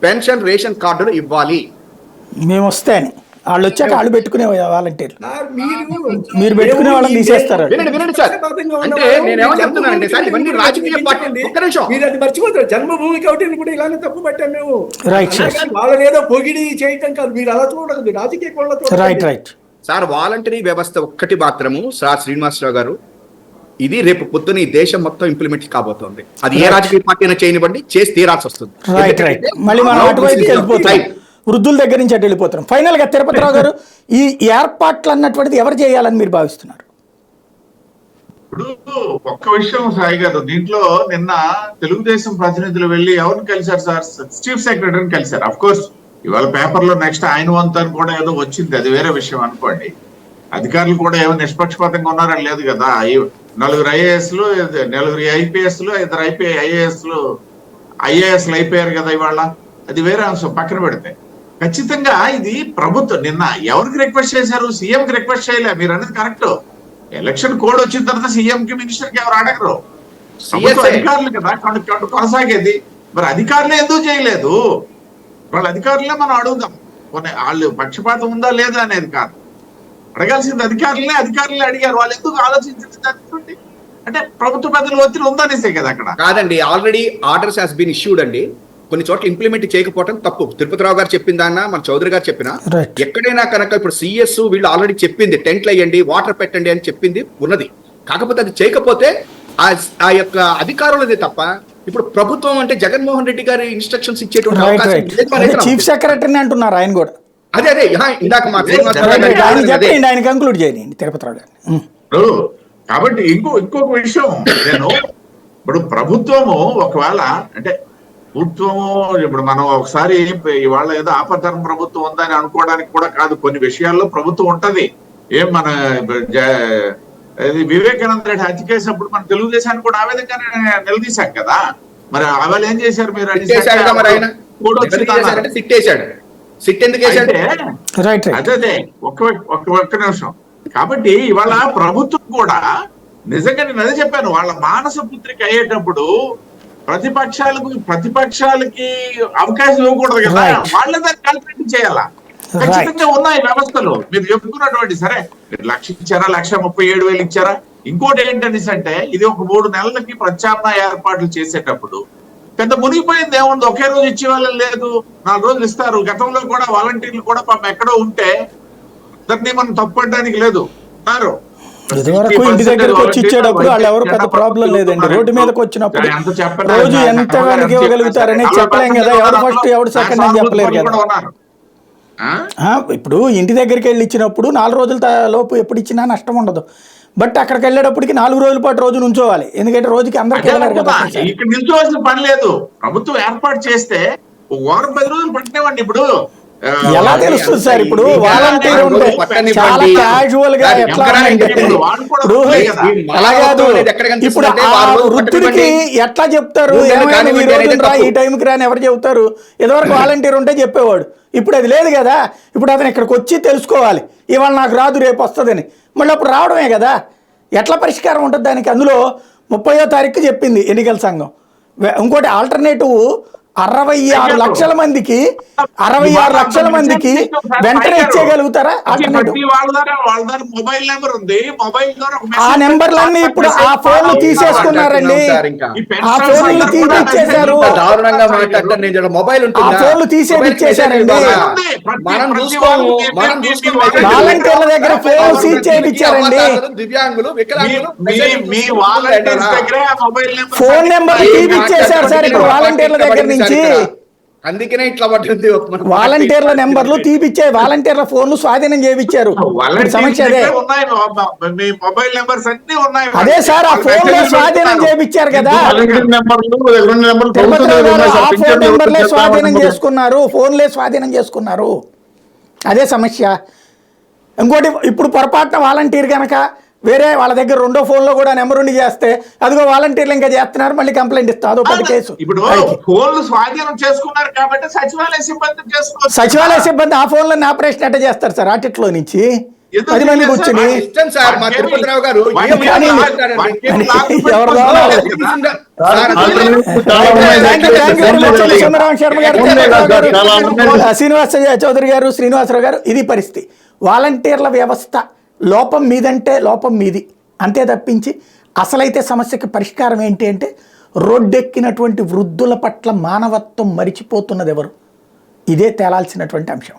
పెన్షన్ రేషన్ కార్డులు ఇవ్వాలి. మేము వస్తే అని వాళ్ళు వచ్చాక వాళ్ళు పెట్టుకునే వాలంటీర్లు సార్, మీరు పెట్టుకునే వాళ్ళని తీసేస్తారు. వినండి వినండి సార్, అంటే నేను ఏమని చెప్తున్నానంటే సార్, ఇవన్నీ రాజకీయ పార్టీ. ఒక్క నిమిషం. మీరు అది మర్చిపోతారు. జన్మభూమి కాబట్టి కూడా ఇలానే తప్పు పట్టాం మేము. Right, sir. అలాగే వాళ్ళని ఏదో పొగిడి చేయటం కాదు, మీరు అలా చూడదు రాజకీయ కోణంలో రైట్ రైట్ సార్ వాలంటరీ వ్యవస్థ ఒక్కటి మాత్రము సార్ శ్రీనివాసరావు గారు, ఇది రేపు పొద్దున ఈ దేశం మొత్తం ఇంప్లిమెంట్ కాబోతోంది. అది ఏ రాజకీయ పార్టీ అయినా చేయనివ్వండి, చేసి తీరాల్సి వస్తుంది. రైట్ రైట్ మళ్ళీ మనం అటువైపుకి వెళ్ళిపోతాం, వృద్ధుల దగ్గర నుంచి అటు వెళ్ళిపోతున్నాం. ఫైనల్ గా తిరుపతిరావు గారు, ఈ ఏర్పాట్లు అన్నటువంటిది ఎవరు చేయాలని మీరు భావిస్తున్నారు? ఇప్పుడు ఒక్క విషయం సాయి గారు, దీంట్లో నిన్న తెలుగుదేశం ప్రతినిధులు వెళ్ళి ఎవరిని కలిశారు సార్? చీఫ్ సెక్రటరీని కలిశారు. అఫ్ కోర్స్ ఇవాళ పేపర్లో నెక్స్ట్ ఆయన వంతు అని కూడా ఏదో వచ్చింది, అది వేరే విషయం అనుకోండి. అధికారులు కూడా ఏమో నిష్పక్షపాతంగా ఉన్నారని లేదు కదా. 4 ఐఏఎస్లు, 4 ఐపీఎస్లు, 2 ఐఏఎస్లు అయిపోయారు కదా ఇవాళ. అది వేరే అంశం, పక్కన పెడితే ఖచ్చితంగా ఇది ప్రభుత్వం నిన్న ఎవరికి రిక్వెస్ట్ చేశారు? సీఎం కి రిక్వెస్ట్ చేయలే. మీరు అనేది కరెక్ట్. ఎలక్షన్ కోడ్ వచ్చిన తర్వాత సీఎం కి మినిస్టర్ కి ఎవరు అడగరు, ప్రభుత్వ అధికారులు కదా కొనసాగేది. మరి అధికారులే ఎందుకు చేయలేదు? వాళ్ళ అధికారులే మనం అడుగుదాం. వాళ్ళు పక్షపాతం ఉందా లేదా అనేది కాదు, అడగాల్సింది అధికారులే. అధికారులే అడిగారు, వాళ్ళు ఎందుకు ఆలోచించండి అంటే ప్రభుత్వ పెద్దలు ఒత్తిడి ఉందనేసే కదా అక్కడ. కాదండి, already orders has been issued అండి. కొన్ని చోట్ల ఇంప్లిమెంట్ చేయకపోవడం తప్పు. తిరుపతిరావు గారు చెప్పిందన్నా, మన చౌదరి గారు చెప్పినా, ఎక్కడైనా కనుక ఇప్పుడు సిఎస్ వీళ్ళు ఆల్రెడీ చెప్పింది టెంట్లు వేయండి, వాటర్ పెట్టండి అని చెప్పింది ఉన్నది. కాకపోతే అది చేయకపోతే ఆ యొక్క అధికారులదే తప్ప, ఇప్పుడు ప్రభుత్వం అంటే జగన్మోహన్ రెడ్డి గారి ఇన్స్ట్రక్షన్స్ ఇచ్చేటువంటి అవకాశం లేదు. చీఫ్ సెక్రటరీని అంటున్నారు ఆయన కూడా. అదే ఇందాక మా ఆయన కంక్లూడ్ చేయండి తిరుపతిరావు గారు. కాబట్టి ఇంకొక విషయం, నేను ఇప్పుడు ప్రభుత్వము ఒకవేళ అంటే ప్రభుత్వము ఇప్పుడు మనం ఒకసారి ఇవాళ ఏదో ఆపద్ధర్మ ప్రభుత్వం ఉందని అనుకోవడానికి కూడా కాదు. కొన్ని విషయాల్లో ప్రభుత్వం ఉంటది. మన వివేకానంద రెడ్డి హత్య కేసు అప్పుడు మన తెలుగుదేశాన్ని కూడా ఆ విధంగానే నిలదీశాం కదా. మరి వాళ్ళు ఏం చేశారు? మీరు అదే ఒక్క నిమిషం. కాబట్టి ఇవాళ ప్రభుత్వం కూడా నిజంగా నేను అదే చెప్పాను, వాళ్ళ మానస పుత్రిక అయ్యేటప్పుడు ప్రతిపక్షాలకి అవకాశం ఇవ్వకూడదు కదా. వాళ్ళ దాన్ని కాల్కులేట్ చేయాలా? ఖచ్చితంగా ఉన్నాయి వ్యవస్థలు. మీరు చెప్పుకున్నటువంటి సరే 1,00,000 ఇచ్చారా, 1,37,000 ఇచ్చారా? ఇంకోటి ఏంటనేసి అంటే ఇది ఒక 3 నెలలకి ప్రత్యామ్నాయ ఏర్పాట్లు చేసేటప్పుడు పెద్ద మునిగిపోయింది ఏముంది. ఒకే రోజు ఇచ్చే వాళ్ళని లేదు, 4 రోజులు ఇస్తారు. గతంలో కూడా వాలంటీర్లు కూడా పాపం ఎక్కడో ఉంటే దాన్ని మనం తప్పడానికి లేదు. ఇదివరకు ఇంటి దగ్గరకు వచ్చి ఇచ్చేటప్పుడు వాళ్ళు ఎవరు పెద్ద ప్రాబ్లం లేదండి. రోడ్డు మీదకి వచ్చినప్పుడు రోజు ఎంత మందికి ఇవ్వగలుగుతారని చెప్పలేం కదా. ఎవరు ఫస్ట్ ఎవరు సెకండ్ అని చెప్పలేరు కదా. ఇప్పుడు ఇంటి దగ్గరికి వెళ్ళి ఇచ్చినప్పుడు 4 రోజుల లోపు ఎప్పుడు ఇచ్చినా నష్టం ఉండదు. బట్ అక్కడికి వెళ్ళేటప్పటికి 4 రోజుల పాటు రోజు నుంచోవాలి. ఎందుకంటే రోజుకి అందరికి వెళ్ళారు కదా. ఇక్కడ నిల్చోవాల్సిన పని లేదు. ప్రభుత్వం ఏర్పాటు చేస్తే 1 వారం 10 రోజులు పట్టినవ్వండి. ఇప్పుడు ఎలా తెలుస్తుంది సార్? ఇప్పుడు వాలంటీర్ ఉంటే చాలా క్యాజువల్ గా ఎట్లా ఇప్పుడు అలా కాదు. ఇప్పుడు ఆ వృద్ధుడికి ఎట్లా చెప్తారు ఈ టైంకి రాని ఎవరు చెబుతారు? ఇదివరకు వాలంటీర్ ఉంటే చెప్పేవాడు, ఇప్పుడు అది లేదు కదా. ఇప్పుడు అతను ఇక్కడికి వచ్చి తెలుసుకోవాలి, ఇవాళ నాకు రాదు రేపు వస్తుందని. మళ్ళీ అప్పుడు రావడమే కదా. ఎట్లా పరిష్కారం ఉంటుంది దానికి? అందులో 30వ తారీఖు చెప్పింది ఎన్నికల సంఘం. ఇంకోటి ఆల్టర్నేటివ్ 66 లక్షల మందికి వెంటనే ఇచ్చేయగలుగుతారా? ఆ నెంబర్లన్నీ ఇప్పుడు ఆ ఫోన్లు తీసేసుకున్నారండి. ఆ ఫోన్లు తీసేశారు. ఆ ఫోన్లు తీసేది ఇచ్చేసారండి. వాలంటీర్ల దగ్గర ఫోన్ సీజ్ చేయించారండి. ఫోన్ నెంబర్ తీపిచ్చేశారు సార్ ఇప్పుడు వాలంటీర్ల దగ్గర నుంచి. అందుకనే ఇట్లా పట్టింది. వాలంటీర్ల నెంబర్లు తీపిచ్చే, వాలంటీర్ల ఫోన్లు స్వాధీనం చేయించారు. సమస్య అదే. అదే సార్, ఆ ఫోన్లే స్వాధీనం చేయించారు కదా. ఆ ఫోన్ నెంబర్లే స్వాధీనం చేసుకున్నారు, ఫోన్లే స్వాధీనం చేసుకున్నారు. అదే సమస్య. ఇంకోటి, ఇప్పుడు పొరపాటున వాలంటీర్ కనుక వేరే వాళ్ళ దగ్గర రెండో ఫోన్లో కూడా నెంబర్ ఉండి చేస్తే అదిగో వాలంటీర్లు ఇంకా చేస్తున్నారు, మళ్ళీ కంప్లైంట్ ఇస్తాం, అదో పెద్ద కేసు. ఇప్పుడు ఫోన్లు స్వాధీనం చేసుకున్నారు కాబట్టి సచివాలయ సిబ్బంది చేసుకోవచ్చు. సచివాలయ సిబ్బంది ఆ ఫోన్లో ఆపరేషన్ ఎట్ట చేస్తారు సార్ ఆటిట్లో నుంచి 10 మంది కూర్చుని? ఇష్టం సార్ మా తిరుపతిరావు గారు శ్రీనివాస చౌదరి గారు, శ్రీనివాసరావు గారు, ఇది పరిస్థితి. వాలంటీర్ల వ్యవస్థ లోపం మీదంటే లోపం మీది అంతే తప్పించి అసలైతే సమస్యకి పరిష్కారం ఏంటి అంటే రోడ్డెక్కినటువంటి వృద్ధుల పట్ల మానవత్వం మరిచిపోతున్నది ఎవరు? ఇదే తేలాల్సినటువంటి అంశం.